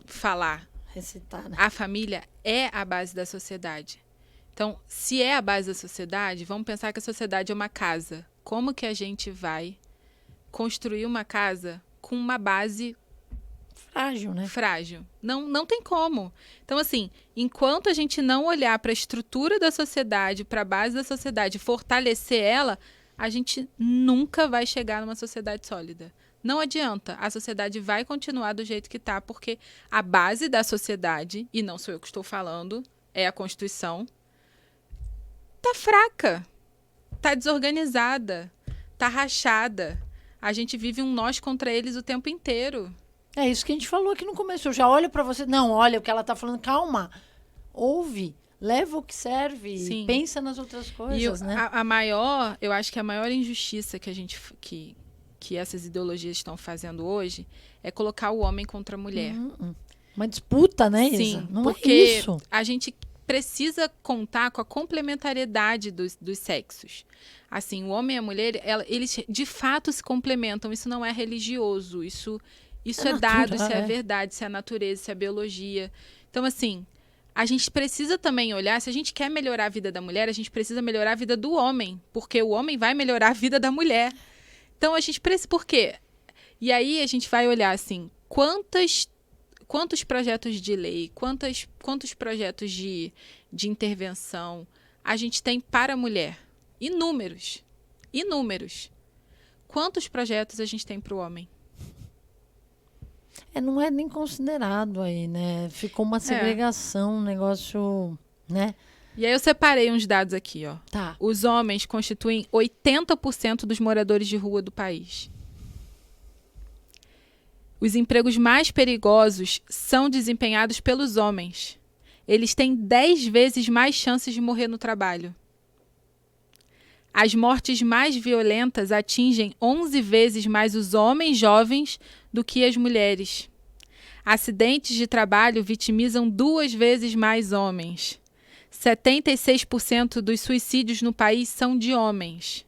falar. Recitar, né? A família é a base da sociedade. Então, se é a base da sociedade, vamos pensar que a sociedade é uma casa. Como que a gente vai construir uma casa com uma base frágil, né? Frágil. Não tem como. Então, assim, enquanto a gente não olhar para a estrutura da sociedade, para a base da sociedade, fortalecer ela, a gente nunca vai chegar numa sociedade sólida. Não adianta. A sociedade vai continuar do jeito que está, porque a base da sociedade, e não sou eu que estou falando, é a Constituição, tá fraca, tá desorganizada, tá rachada. A gente vive um nós contra eles o tempo inteiro. É isso que a gente falou aqui no começo. Eu já olho para você. Não, olha o que ela tá falando. Calma. Ouve. Leva o que serve. Sim. Pensa nas outras coisas, né? Eu acho que a maior injustiça que essas ideologias estão fazendo hoje é colocar o homem contra a mulher. Uma disputa, né, Isa? Sim, não porque é isso. a gente precisa contar com a complementariedade dos sexos. Assim, o homem e a mulher, eles de fato se complementam. Isso não é religioso. Isso é dado, isso é verdade, isso é a natureza, isso é a biologia. Então, assim, a gente precisa também olhar, se a gente quer melhorar a vida da mulher, a gente precisa melhorar a vida do homem, porque o homem vai melhorar a vida da mulher. Então, a gente precisa... Por quê? E aí, a gente vai olhar, assim, quantos projetos de lei, quantos projetos de intervenção a gente tem para a mulher? Inúmeros. Inúmeros. Quantos projetos a gente tem para o homem? Não é nem considerado aí, né? Ficou uma segregação, um negócio, né? E aí eu separei uns dados aqui, ó. Tá. Os homens constituem 80% dos moradores de rua do país. Os empregos mais perigosos são desempenhados pelos homens. Eles têm 10 vezes mais chances de morrer no trabalho. As mortes mais violentas atingem 11 vezes mais os homens jovens do que as mulheres. Acidentes de trabalho vitimizam 2 vezes mais homens. 76% dos suicídios no país são de homens.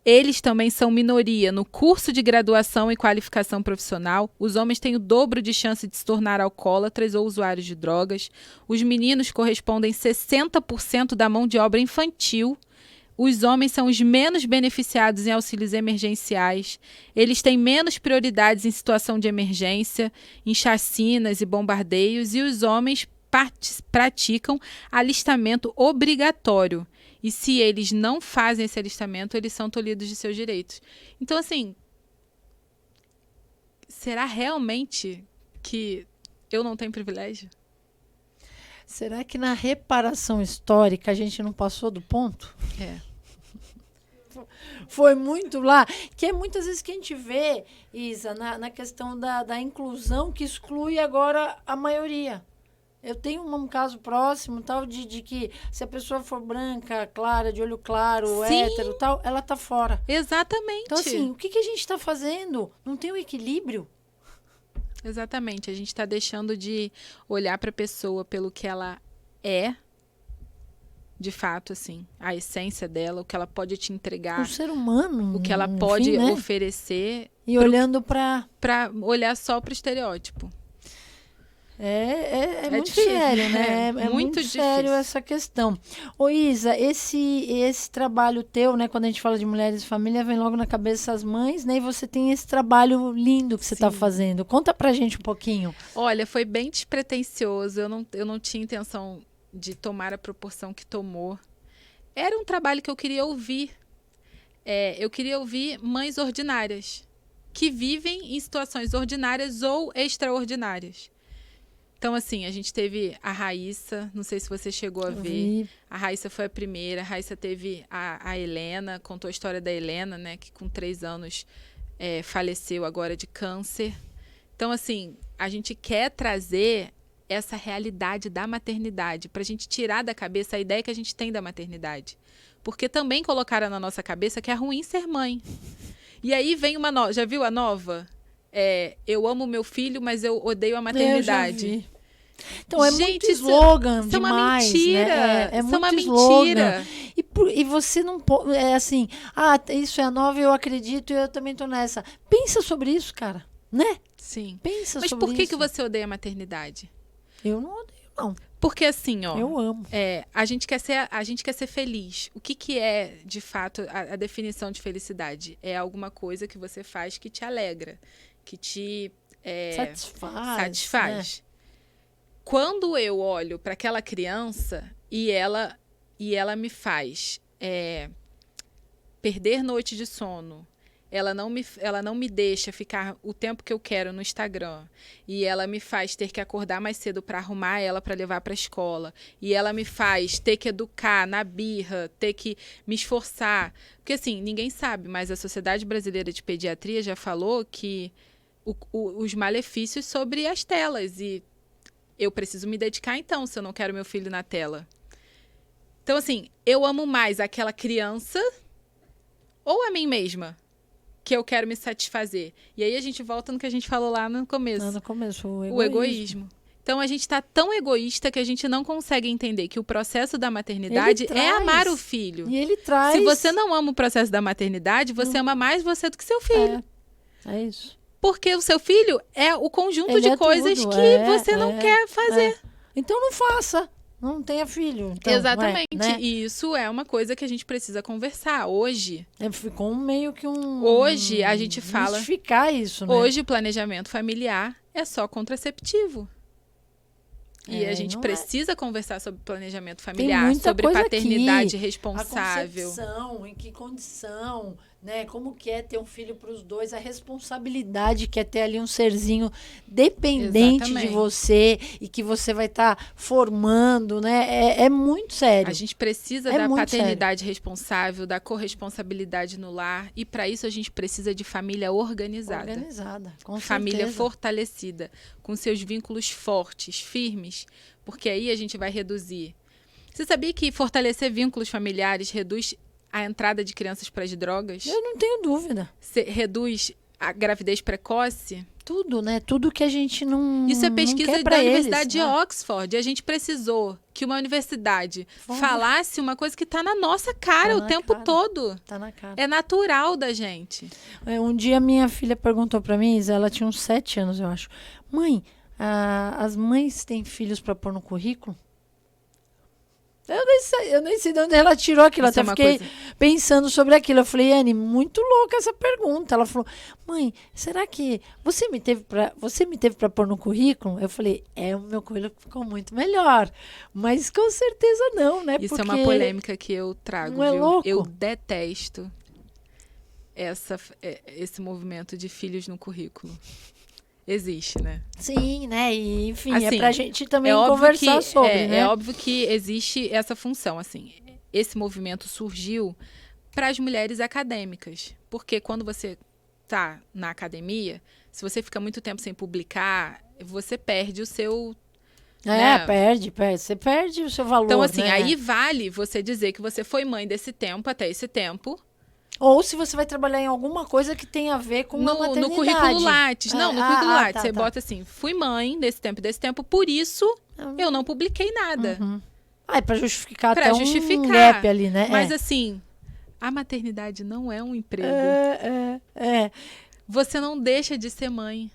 Eles também são minoria. No curso de graduação e qualificação profissional, os homens têm o dobro de chance de se tornar alcoólatras ou usuários de drogas. Os meninos correspondem 60% da mão de obra infantil. Os homens são os menos beneficiados em auxílios emergenciais. Eles têm menos prioridades em situação de emergência, em chacinas e bombardeios. E os homens praticam alistamento obrigatório. E se eles não fazem esse alistamento, eles são tolhidos de seus direitos. Então, assim, será realmente que eu não tenho privilégio? Será que na reparação histórica a gente não passou do ponto? Foi muito lá. Que é muitas vezes que a gente vê, Isa, na questão da inclusão que exclui agora a maioria. Eu tenho um caso próximo, tal, de que se a pessoa for branca, clara, de olho claro, Sim. hétero, tal, ela tá fora. Exatamente. Então, assim, o que a gente está fazendo? Não tem o equilíbrio? Exatamente. A gente está deixando de olhar para a pessoa pelo que ela é, de fato, assim, a essência dela, o que ela pode te entregar. Um ser humano. O que ela enfim, pode né? oferecer. E olhando para olhar só para o estereótipo. É muito difícil, sério, né? É muito difícil. sério essa questão. Ô Isa, esse trabalho teu, né? Quando a gente fala de mulheres e família, vem logo na cabeça as mães, né? E você tem esse trabalho lindo que você está fazendo. Conta pra gente um pouquinho. Olha, foi bem despretensioso. Eu não tinha intenção de tomar a proporção que tomou. Era um trabalho que eu queria ouvir. Eu queria ouvir mães ordinárias, que vivem em situações ordinárias ou extraordinárias. Então, assim, a gente teve a Raíssa, não sei se você chegou a ver. A Raíssa foi a primeira. A Raíssa teve a Helena, contou a história da Helena, né, que com 3 anos faleceu agora de câncer. Então, assim, a gente quer trazer essa realidade da maternidade, para a gente tirar da cabeça a ideia que a gente tem da maternidade. Porque também colocaram na nossa cabeça que é ruim ser mãe. E aí vem uma nova. Já viu a nova? Eu amo meu filho, mas eu odeio a maternidade. Eu já vi. Então, gente, muito slogan isso demais, é uma mentira. né? É Isso muito é uma slogan. mentira. E você não pode... É assim, isso é a nova, eu acredito e eu também tô nessa. Pensa sobre isso, cara, né? Sim. Pensa Mas sobre por isso. que você odeia a maternidade? Eu não odeio, não. Porque assim, ó... Eu amo. A gente quer ser feliz. O que é, de fato, a definição de felicidade? É alguma coisa que você faz que te alegra, que te satisfaz. Né? Quando eu olho para aquela criança e ela me faz perder noite de sono, ela não me deixa ficar o tempo que eu quero no Instagram, e ela me faz ter que acordar mais cedo para arrumar ela para levar para a escola, e ela me faz ter que educar na birra, ter que me esforçar. Porque assim, ninguém sabe, mas a Sociedade Brasileira de Pediatria já falou que os malefícios sobre as telas, e eu preciso me dedicar então, se eu não quero meu filho na tela. Então assim, eu amo mais aquela criança ou a mim mesma, que eu quero me satisfazer. E aí a gente volta no que a gente falou lá no começo. No começo, o egoísmo. Então a gente está tão egoísta que a gente não consegue entender que o processo da maternidade é amar o filho. E ele traz... Se você não ama o processo da maternidade, você ama mais você do que seu filho. É isso. Porque o seu filho é o conjunto de coisas que você não quer fazer. Então não faça. Não tenha filho. Então, exatamente. Né? E isso é uma coisa que a gente precisa conversar. Hoje... ficou meio que Hoje a gente fala... Mistificar isso, né? Hoje o planejamento familiar é só contraceptivo. E a gente precisa conversar sobre planejamento familiar, sobre paternidade responsável. A concepção, em que condição, né? Como que é ter um filho para os dois, a responsabilidade que é ter ali um serzinho dependente de você e que você vai estar formando, né? É muito sério. A gente precisa da paternidade responsável, da corresponsabilidade no lar, e para isso a gente precisa de família organizada. Organizada, com família certeza. Fortalecida, com seus vínculos fortes, firmes, porque aí a gente vai reduzir. Você sabia que fortalecer vínculos familiares reduz a entrada de crianças para as drogas? Eu não tenho dúvida. Reduz a gravidez precoce? Tudo, né? Tudo que a gente não Isso é pesquisa da Universidade de né? Oxford. E a gente precisou que uma universidade falasse uma coisa que está na nossa cara o tempo todo. Tá na cara. É natural da gente. Um dia minha filha perguntou para mim, ela tinha uns 7 anos, eu acho. Mãe, as mães têm filhos para pôr no currículo? Eu nem sei de onde ela tirou aquilo. Até fiquei pensando sobre aquilo. Eu falei, Anne, muito louca essa pergunta. Ela falou, mãe, será que você me teve para pôr no currículo? Eu falei, o meu currículo ficou muito melhor. Mas com certeza não, né? Isso é uma polêmica que eu trago, não é louco? Eu detesto esse movimento de filhos no currículo. Existe, né? Sim, né? E, enfim, assim, é pra gente também conversar sobre, né? É óbvio que existe essa função, assim. Esse movimento surgiu para as mulheres acadêmicas. Porque quando você tá na academia, se você fica muito tempo sem publicar, você perde o seu... perde. Você perde o seu valor, então, assim, né? aí vale você dizer que você foi mãe desse tempo, até esse tempo... Ou se você vai trabalhar em alguma coisa que tenha a ver com a maternidade. No currículo Lattes. Não, no currículo Lattes. Você bota assim, fui mãe desse tempo, por isso eu não publiquei nada. Uhum. É pra justificar até um gap ali, né? Mas assim, a maternidade não é um emprego. Você não deixa de ser mãe.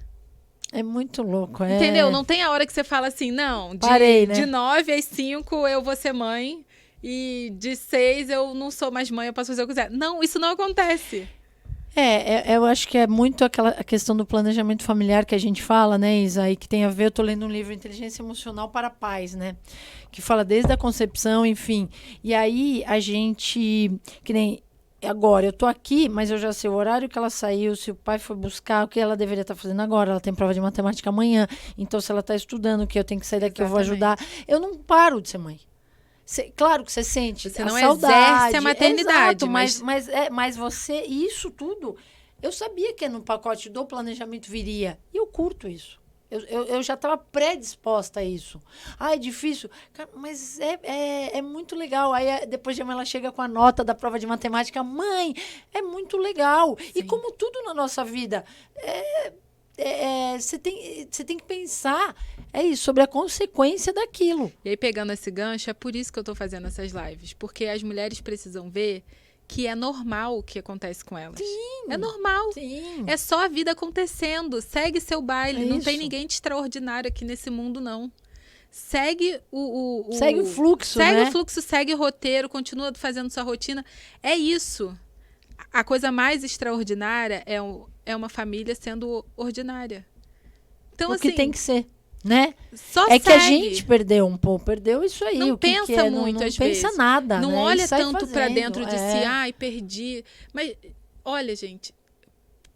É muito louco, Entendeu? Não tem a hora que você fala assim, não, Parei, né? De 9 às 5 eu vou ser mãe. E de 6 eu não sou mais mãe, eu posso fazer o que eu quiser. Não, isso não acontece. Eu acho que é muito a questão do planejamento familiar que a gente fala, né, Isa? E que tem a ver, eu tô lendo um livro, Inteligência Emocional para Pais, né? Que fala desde a concepção, enfim. E aí a gente, que nem agora, eu tô aqui, mas eu já sei o horário que ela saiu, se o pai foi buscar, o que ela deveria estar fazendo agora. Ela tem prova de matemática amanhã, então se ela tá estudando, que eu tenho que sair daqui, eu vou ajudar. Eu não paro de ser mãe. Claro que você sente você a não saudade, exerce a maternidade. Exato, mas você, isso tudo, eu sabia que no pacote do planejamento viria. E eu curto isso. Eu já estava predisposta a isso. É difícil. Cara, mas é muito legal. Aí depois de ela chega com a nota da prova de matemática. Mãe, é muito legal. Sim. E como tudo na nossa vida, você tem que pensar sobre a consequência daquilo. E aí, pegando esse gancho, é por isso que eu estou fazendo essas lives. Porque as mulheres precisam ver que é normal o que acontece com elas. Sim, é normal. Sim. É só a vida acontecendo. Segue seu baile. Não isso. tem ninguém de extraordinário aqui nesse mundo, não. Segue segue o fluxo, segue né? o fluxo, segue o roteiro, continua fazendo sua rotina. É isso. A coisa mais extraordinária é uma família sendo ordinária. Então, o que assim, tem que ser, né? só É segue. que a gente perdeu um pouco, perdeu isso aí. Não o que pensa que é? muito, não às pensa vezes. nada, Não né? olha E sai tanto para fazendo, dentro de si, ai, perdi. Mas, olha, gente,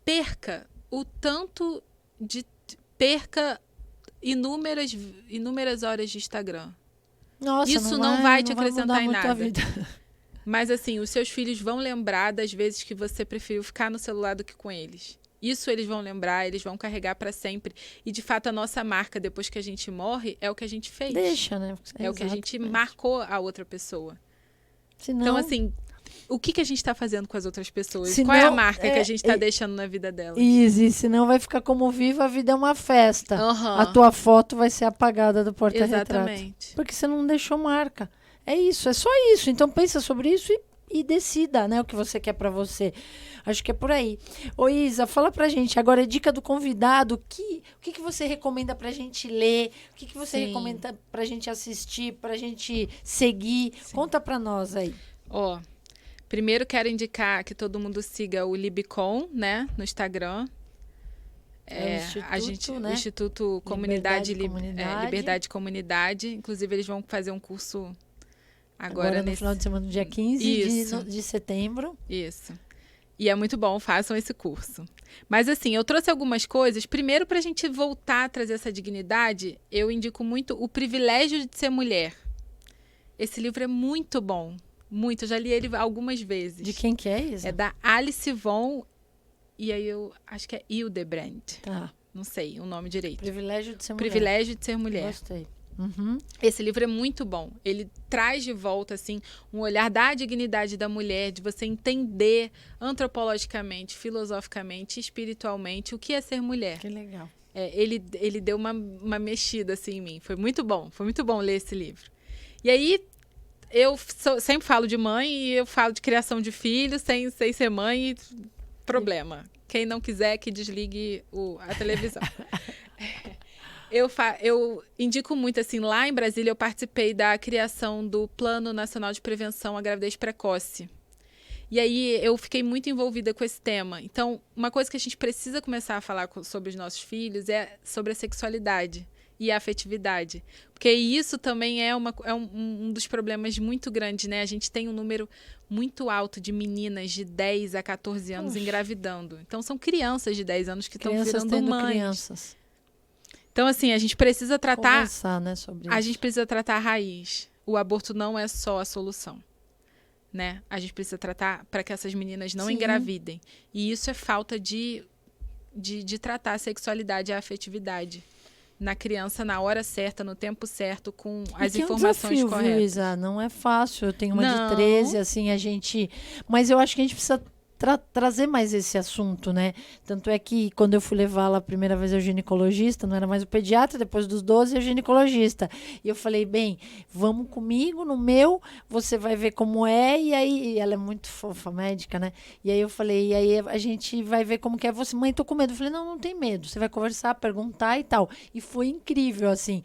perca o tanto de... Perca inúmeras horas de Instagram. Nossa, Isso não vai te mudar acrescentar em muito a nada. vida. Mas, assim, os seus filhos vão lembrar das vezes que você preferiu ficar no celular do que com eles. Isso eles vão lembrar, eles vão carregar para sempre. E, de fato, a nossa marca, depois que a gente morre, é o que a gente fez. Deixa, né? É o que a gente marcou a outra pessoa. Senão, Então, assim, o que a gente está fazendo com as outras pessoas? Senão, Qual é a marca que a gente está deixando na vida delas? Easy, senão vai ficar como viva, a vida é uma festa. Uhum. A tua foto vai ser apagada do porta-retrato. Exatamente. Porque você não deixou marca. É isso, é só isso. Então pensa sobre isso e decida, né, o que você quer para você. Acho que é por aí. Ô Isa, fala pra gente, agora é dica do convidado, o que você recomenda pra gente ler? O que você Sim. recomenda pra gente assistir, pra gente seguir? Sim. Conta pra nós aí. Ó, primeiro quero indicar que todo mundo siga o Libicom, né, no Instagram. O Instituto Comunidade Liberdade e Comunidade. Inclusive, eles vão fazer um curso agora no final de semana, no dia 15 de setembro. Isso. E é muito bom, façam esse curso. Mas, assim, eu trouxe algumas coisas. Primeiro, para a gente voltar a trazer essa dignidade, eu indico muito O Privilégio de Ser Mulher. Esse livro é muito bom. Muito. Eu já li ele algumas vezes. De quem que é, Isa? É da Alice Von... E aí eu acho que é Hildebrandt. Tá. Não sei o nome direito. Privilégio de Ser Mulher. Privilégio de Ser Mulher. Gostei. Uhum. Esse livro é muito bom. Ele traz de volta assim um olhar da dignidade da mulher, de você entender antropologicamente, filosoficamente, espiritualmente o que é ser mulher. Que legal. Ele deu uma mexida assim em mim. Foi muito bom ler esse livro. E aí eu sempre falo de mãe e eu falo de criação de filhos sem ser mãe. Problema. Quem não quiser que desligue a televisão. Eu indico muito, assim, lá em Brasília eu participei da criação do Plano Nacional de Prevenção à Gravidez Precoce. E aí eu fiquei muito envolvida com esse tema. Então, uma coisa que a gente precisa começar a falar sobre os nossos filhos é sobre a sexualidade e a afetividade. Porque isso também é um dos problemas muito grandes, né? A gente tem um número muito alto de meninas de 10 a 14 anos engravidando. Então, são crianças de 10 anos que estão virando mães. Crianças. Então, assim, a gente precisa tratar... Conversar, né, sobre isso. A gente precisa tratar a raiz. O aborto não é só a solução, né? A gente precisa tratar para que essas meninas não engravidem. E isso é falta de tratar a sexualidade e a afetividade na criança na hora certa, no tempo certo, com as informações desafio, corretas. Viu, Isa? Não é fácil. Eu tenho uma de 13, assim, Mas eu acho que a gente precisa trazer mais esse assunto, né? Tanto é que quando eu fui levá-la a primeira vez ao ginecologista, não era mais o pediatra, depois dos 12 é o ginecologista. E eu falei, bem, vamos comigo no meu, você vai ver como é, e aí ela é muito fofa, médica, né? E aí eu falei, e aí a gente vai ver como que é. Você, mãe, tô com medo. Eu falei, não tem medo, você vai conversar, perguntar e tal. E foi incrível, assim.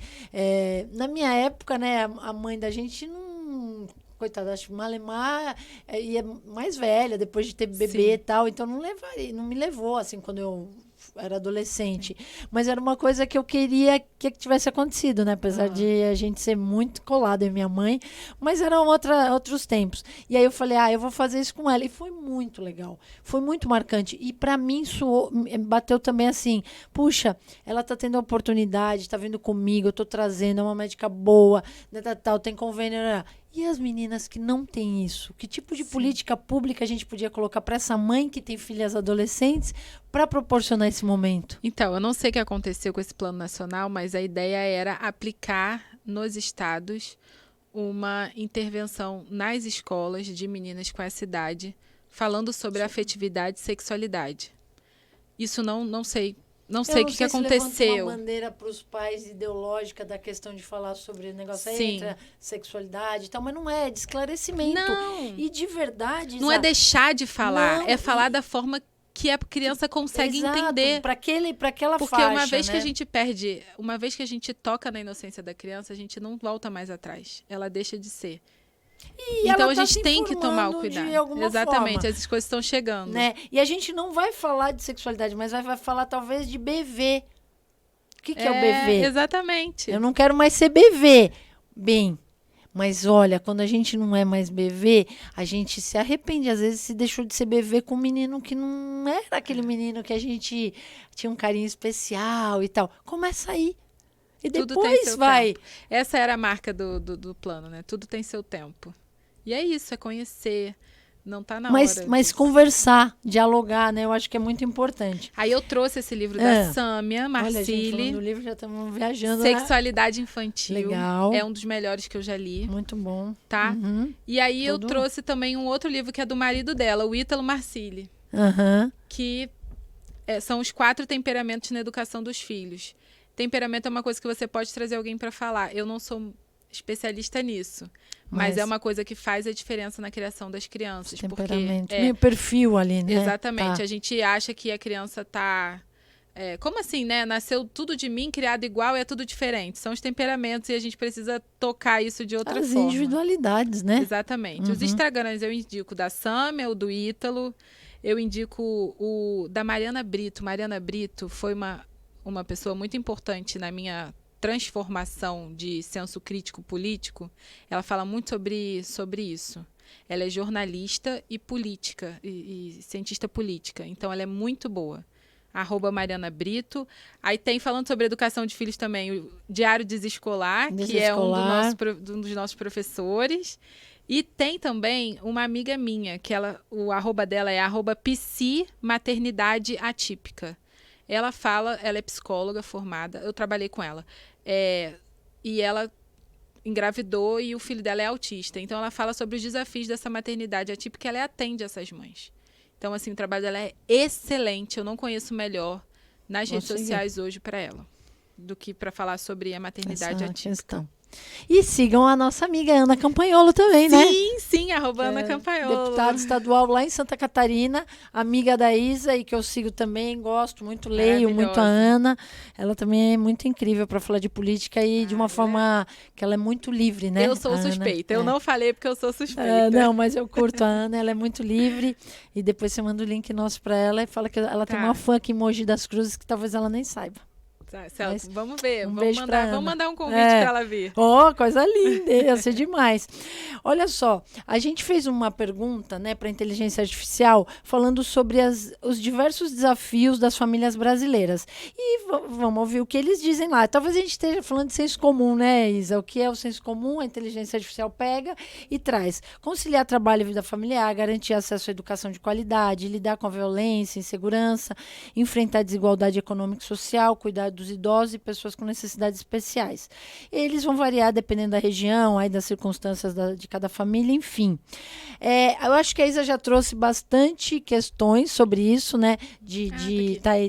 Na minha época, né, a mãe da gente não... Coitada, acho que Malemar ia mais velha, depois de ter bebê e tal, então não me levou, assim, quando eu era adolescente. Mas era uma coisa que eu queria que tivesse acontecido, né? Apesar de a gente ser muito colado em minha mãe, mas eram outros tempos. E aí eu falei, eu vou fazer isso com ela. E foi muito legal, foi muito marcante. E para mim bateu também assim, puxa, ela tá tendo a oportunidade, tá vindo comigo, eu tô trazendo, é uma médica boa, né, tal, tem convênio, né? E as meninas que não têm isso? Que tipo de política pública a gente podia colocar para essa mãe que tem filhas adolescentes para proporcionar esse momento? Então, eu não sei o que aconteceu com esse plano nacional, mas a ideia era aplicar nos estados uma intervenção nas escolas de meninas com essa idade, falando sobre afetividade e sexualidade. Isso não sei. Não sei o que aconteceu. Uma bandeira para os pais ideológica da questão de falar sobre o negócio entre a sexualidade e tal, mas não é de esclarecimento. Não. E de verdade... Não é deixar de falar, é falar da forma que a criança consegue entender. Para aquela Porque faixa, uma vez né? que a gente perde, uma vez que a gente toca na inocência da criança, a gente não volta mais atrás. Ela deixa de ser. E então a gente tem que tomar o cuidado. Exatamente, forma, essas coisas estão chegando. Né? E a gente não vai falar de sexualidade, mas vai falar talvez de BV. O que é o BV? Exatamente. Eu não quero mais ser BV. Bem, mas olha, quando a gente não é mais BV, a gente se arrepende. Às vezes se deixou de ser BV com um menino que não era aquele menino que a gente tinha um carinho especial e tal. Começa aí. E Tudo depois tem seu vai. tempo. Essa era a marca do plano, né? Tudo tem seu tempo. E é isso, é conhecer. Não tá na hora. Mas conversar, dialogar, né? Eu acho que é muito importante. Aí eu trouxe esse livro da Sâmia Olha, gente, Marcilli. falando do livro, já estamos viajando. Sexualidade Infantil. Legal. É um dos melhores que eu já li. Muito bom. Tá? Uhum. E aí eu trouxe também um outro livro que é do marido dela, o Ítalo Marcilli. Uhum. Que são os 4 temperamentos na educação dos filhos. Temperamento é uma coisa que você pode trazer alguém para falar. Eu não sou especialista nisso. Mas é uma coisa que faz a diferença na criação das crianças. Temperamento. Porque meio perfil ali, né? Exatamente. Tá. A gente acha que a criança tá... como assim, né? Nasceu tudo de mim, criado igual, é tudo diferente. São os temperamentos e a gente precisa tocar isso de outra As forma. individualidades, né? Exatamente. Os Instagrams eu indico da Sâmia, o do Ítalo. Eu indico o da Mariana Brito. Mariana Brito foi uma pessoa muito importante na minha transformação de senso crítico político. Ela fala muito sobre isso. Ela é jornalista e política, e cientista política. Então, ela é muito boa. @Mariana Brito. Aí tem, falando sobre educação de filhos também, o Diário Desescolar, que é um dos nossos professores. E tem também uma amiga minha, que o @ dela é @psimaternidade-atípica. Ela é psicóloga formada, eu trabalhei com ela. E ela engravidou e o filho dela é autista. Então, ela fala sobre os desafios dessa maternidade atípica, ela atende essas mães. Então, assim, o trabalho dela é excelente. Eu não conheço melhor nas redes sociais hoje para ela do que para falar sobre a maternidade atípica. Questão. E sigam a nossa amiga Ana Campanholo também, né? Sim, @Ana Campanholo. Deputada estadual lá em Santa Catarina, amiga da Isa e que eu sigo também, gosto muito, leio muito a Ana. Ela também é muito incrível para falar de política e de uma forma que ela é muito livre, né? Eu sou suspeita. Eu não falei porque eu sou suspeita. Não, mas eu curto a Ana, ela é muito livre. E depois você manda o link nosso para ela e fala que ela tem uma fã aqui em Mogi das Cruzes que talvez ela nem saiba. Vamos ver, vamos mandar um convite para ela vir. Coisa linda, ia ser demais. Olha só, a gente fez uma pergunta, né, para a inteligência artificial, falando sobre os diversos desafios das famílias brasileiras. E vamos ouvir o que eles dizem lá. Talvez a gente esteja falando de senso comum, né, Isa? O que é o senso comum? A inteligência artificial pega e traz. Conciliar trabalho e vida familiar, garantir acesso à educação de qualidade, lidar com a violência, insegurança, enfrentar a desigualdade econômica e social, cuidar dos idosos e pessoas com necessidades especiais. Eles vão variar dependendo da região, aí das circunstâncias de cada família, enfim. Eu acho que a Isa já trouxe bastante questões sobre isso, né?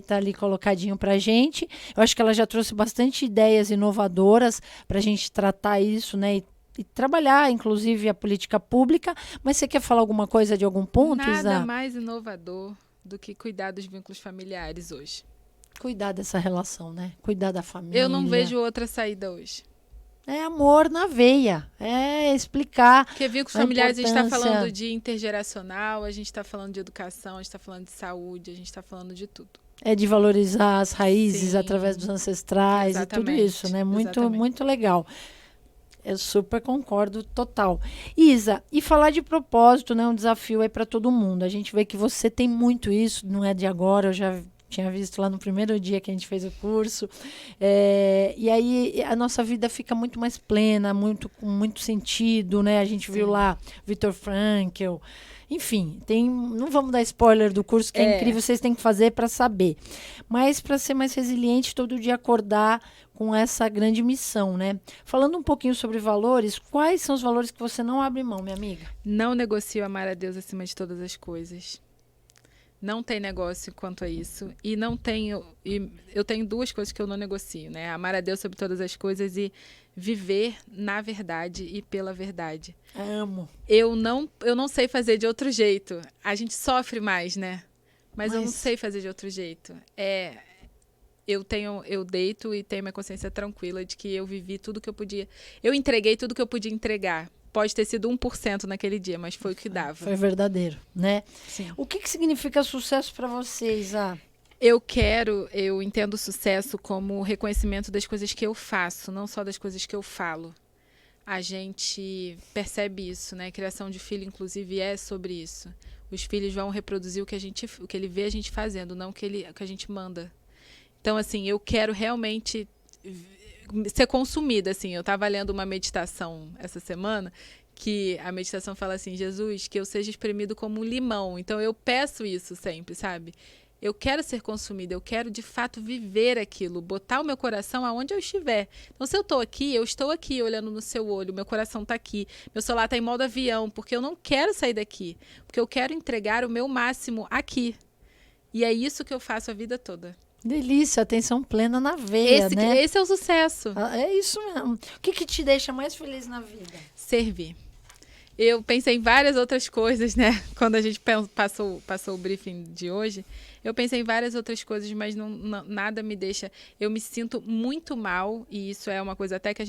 Tá ali colocadinho pra gente. Eu acho que ela já trouxe bastante ideias inovadoras pra gente tratar isso, né? E trabalhar, inclusive, a política pública. Mas você quer falar alguma coisa de algum ponto, Isa? Nada mais inovador do que cuidar dos vínculos familiares hoje. Cuidar dessa relação, né? Cuidar da família. Eu não vejo outra saída hoje. É amor na veia. É explicar. Porque vínculos familiares, a gente está falando de intergeracional, a gente está falando de educação, a gente está falando de saúde, a gente está falando de tudo. É de valorizar as raízes através dos ancestrais. Exatamente. E tudo isso, né? Muito legal. Eu super concordo, total. Isa, e falar de propósito, né? Um desafio aí para todo mundo. A gente vê que você tem muito isso, não é de agora, eu já tinha visto lá no primeiro dia que a gente fez o curso. E aí a nossa vida fica muito mais plena, com muito sentido, né? A gente viu lá Viktor Frankl. Enfim, não vamos dar spoiler do curso, que é incrível, vocês têm que fazer para saber. Mas para ser mais resiliente, todo dia acordar com essa grande missão, né? Falando um pouquinho sobre valores, quais são os valores que você não abre mão, minha amiga? Não negocio amar a Deus acima de todas as coisas. Não tem negócio quanto a isso. E eu tenho 2 coisas que eu não negocio, né? Amar a Deus sobre todas as coisas e viver na verdade e pela verdade. Amo. Eu não sei fazer de outro jeito. A gente sofre mais, né? Mas eu não sei fazer de outro jeito. Eu deito e tenho minha consciência tranquila de que eu vivi tudo que eu podia. Eu entreguei tudo que eu podia entregar. Pode ter sido 1% naquele dia, mas foi o que dava. Foi verdadeiro, né? Sim. O que significa sucesso para você, Isa? Eu entendo o sucesso como o reconhecimento das coisas que eu faço, não só das coisas que eu falo. A gente percebe isso, né? A criação de filho, inclusive, é sobre isso. Os filhos vão reproduzir o que ele vê a gente fazendo, não o que a gente manda. Então, assim, eu quero realmente ser consumida, assim. Eu estava lendo uma meditação essa semana, que a meditação fala assim, Jesus, que eu seja espremido como um limão. Então, eu peço isso sempre, sabe? Eu quero ser consumida, eu quero de fato viver aquilo, botar o meu coração aonde eu estiver. Então, se eu estou aqui olhando no seu olho, meu coração está aqui, meu celular está em modo avião, porque eu não quero sair daqui, porque eu quero entregar o meu máximo aqui. E é isso que eu faço a vida toda. Delícia, atenção plena na veia, né? Esse é o sucesso. É isso mesmo. O que te deixa mais feliz na vida? Servir. Eu pensei em várias outras coisas, né? Quando a gente passou o briefing de hoje, eu pensei em várias outras coisas, mas nada me deixa... Eu me sinto muito mal, e isso é uma coisa até que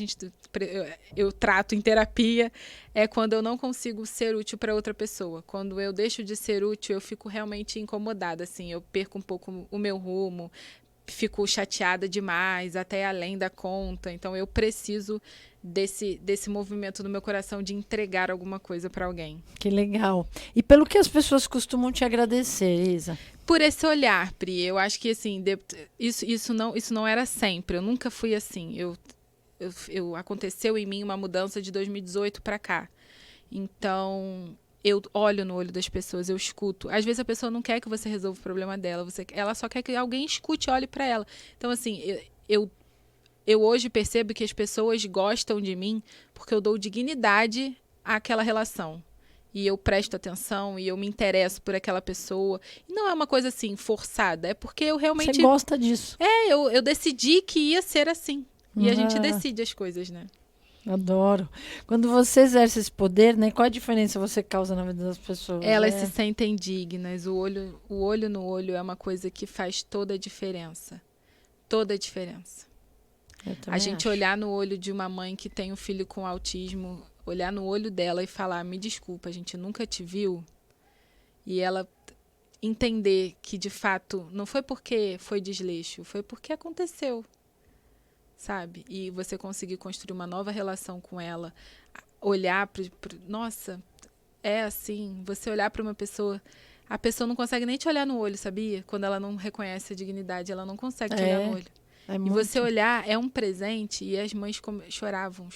eu trato em terapia, é quando eu não consigo ser útil para outra pessoa. Quando eu deixo de ser útil, eu fico realmente incomodada, assim, eu perco um pouco o meu rumo, fico chateada demais, até além da conta. Então, eu preciso desse movimento no meu coração de entregar alguma coisa para alguém. Que legal. E pelo que as pessoas costumam te agradecer, Isa? Por esse olhar, Pri. Eu acho que assim, isso não era sempre. Eu nunca fui assim. Aconteceu em mim uma mudança de 2018 para cá. Então, eu olho no olho das pessoas, eu escuto. Às vezes a pessoa não quer que você resolva o problema dela, ela só quer que alguém escute e olhe para ela. Então, assim, eu hoje percebo que as pessoas gostam de mim porque eu dou dignidade àquela relação. E eu presto atenção e eu me interesso por aquela pessoa. E não é uma coisa assim, forçada. É porque eu realmente... Você gosta disso. Eu decidi que ia ser assim. E a gente decide as coisas, né? Adoro. Quando você exerce esse poder, né? Qual a diferença você causa na vida das pessoas? Elas se sentem dignas. O olho no olho é uma coisa que faz toda a diferença. Toda a diferença. A gente olhar no olho de uma mãe que tem um filho com autismo, olhar no olho dela e falar, me desculpa, a gente nunca te viu. E ela entender que, de fato, não foi porque foi desleixo, foi porque aconteceu. Sabe? E você conseguir construir uma nova relação com ela, olhar nossa, é assim, você olhar para uma pessoa, a pessoa não consegue nem te olhar no olho, sabia? Quando ela não reconhece a dignidade, ela não consegue te olhar no olho. E você olhar é um presente, e as mães choravam.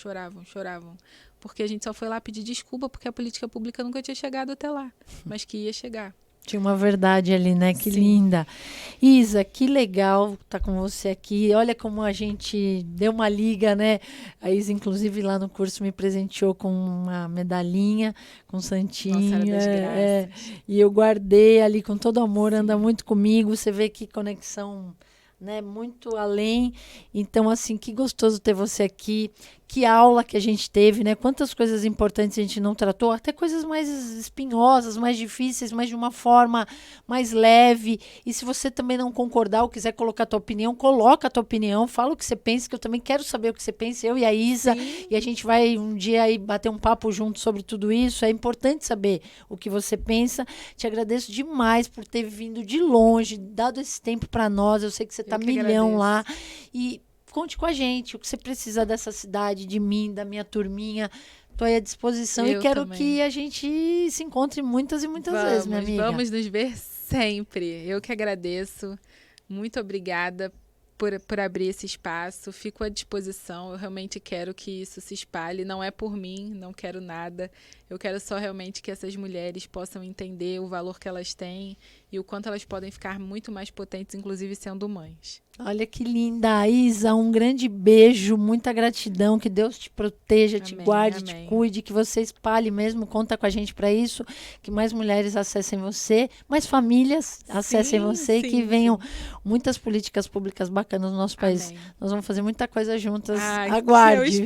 Porque a gente só foi lá pedir desculpa porque a política pública nunca tinha chegado até lá, mas que ia chegar. Tinha uma verdade ali, né? Que linda. Isa, que legal estar com você aqui. Olha como a gente deu uma liga, né? A Isa, inclusive, lá no curso me presenteou com uma medalhinha, com santinho. Nossa, era das graças. E eu guardei ali com todo amor, anda muito comigo. Você vê que conexão, né? Muito além. Então, assim, que gostoso ter você aqui. Que aula que a gente teve, né? Quantas coisas importantes a gente não tratou, até coisas mais espinhosas, mais difíceis, mas de uma forma mais leve. E se você também não concordar ou quiser colocar a tua opinião, coloca a tua opinião, fala o que você pensa, que eu também quero saber o que você pensa, eu e a Isa. Sim. E a gente vai um dia aí bater um papo junto sobre tudo isso. É importante saber o que você pensa. Te agradeço demais por ter vindo de longe, dado esse tempo para nós. Eu sei que você tá milhão lá. E conte com a gente, o que você precisa dessa cidade, de mim, da minha turminha. Estou aí à disposição e quero que a gente se encontre muitas e muitas vezes, minha amiga. Vamos nos ver sempre. Eu que agradeço. Muito obrigada por abrir esse espaço. Fico à disposição. Eu realmente quero que isso se espalhe. Não é por mim, não quero nada. Eu quero só realmente que essas mulheres possam entender o valor que elas têm e o quanto elas podem ficar muito mais potentes, inclusive sendo mães. Olha que linda, Isa, um grande beijo, muita gratidão, que Deus te proteja, te guarde, te cuide, que você espalhe mesmo, conta com a gente para isso, que mais mulheres acessem você, mais famílias acessem você e que venham muitas políticas públicas bacanas no nosso país. Nós vamos fazer muita coisa juntas, aguarde,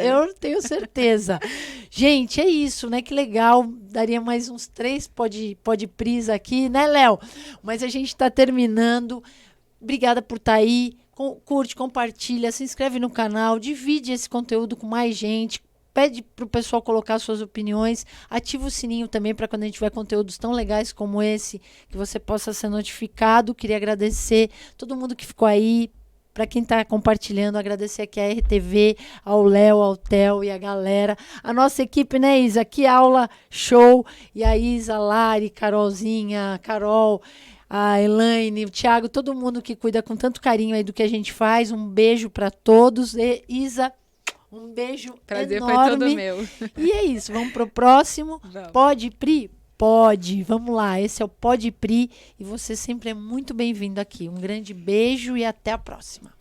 eu tenho certeza. Gente, é isso, né? Que legal, daria mais uns 3 pode prisa aqui, né, Léo? Mas a gente está terminando. Obrigada por estar aí. Curte, compartilha, se inscreve no canal, divide esse conteúdo com mais gente. Pede para o pessoal colocar suas opiniões. Ativa o sininho também para quando a gente tiver conteúdos tão legais como esse, que você possa ser notificado. Queria agradecer todo mundo que ficou aí. Para quem está compartilhando, agradecer aqui a RTV, ao Léo, ao Theo e a galera. A nossa equipe, né, Isa? Que aula show. E a Isa, Lari, Carolzinha, Carol, a Elaine, o Thiago, todo mundo que cuida com tanto carinho aí do que a gente faz. Um beijo para todos. E, Isa, um beijo Prazer enorme. foi todo meu. E é isso, vamos pro próximo. Vamos. Pode, Pri? Pode, vamos lá. Esse é o Pode Pri e você sempre é muito bem-vindo aqui. Um grande beijo e até a próxima.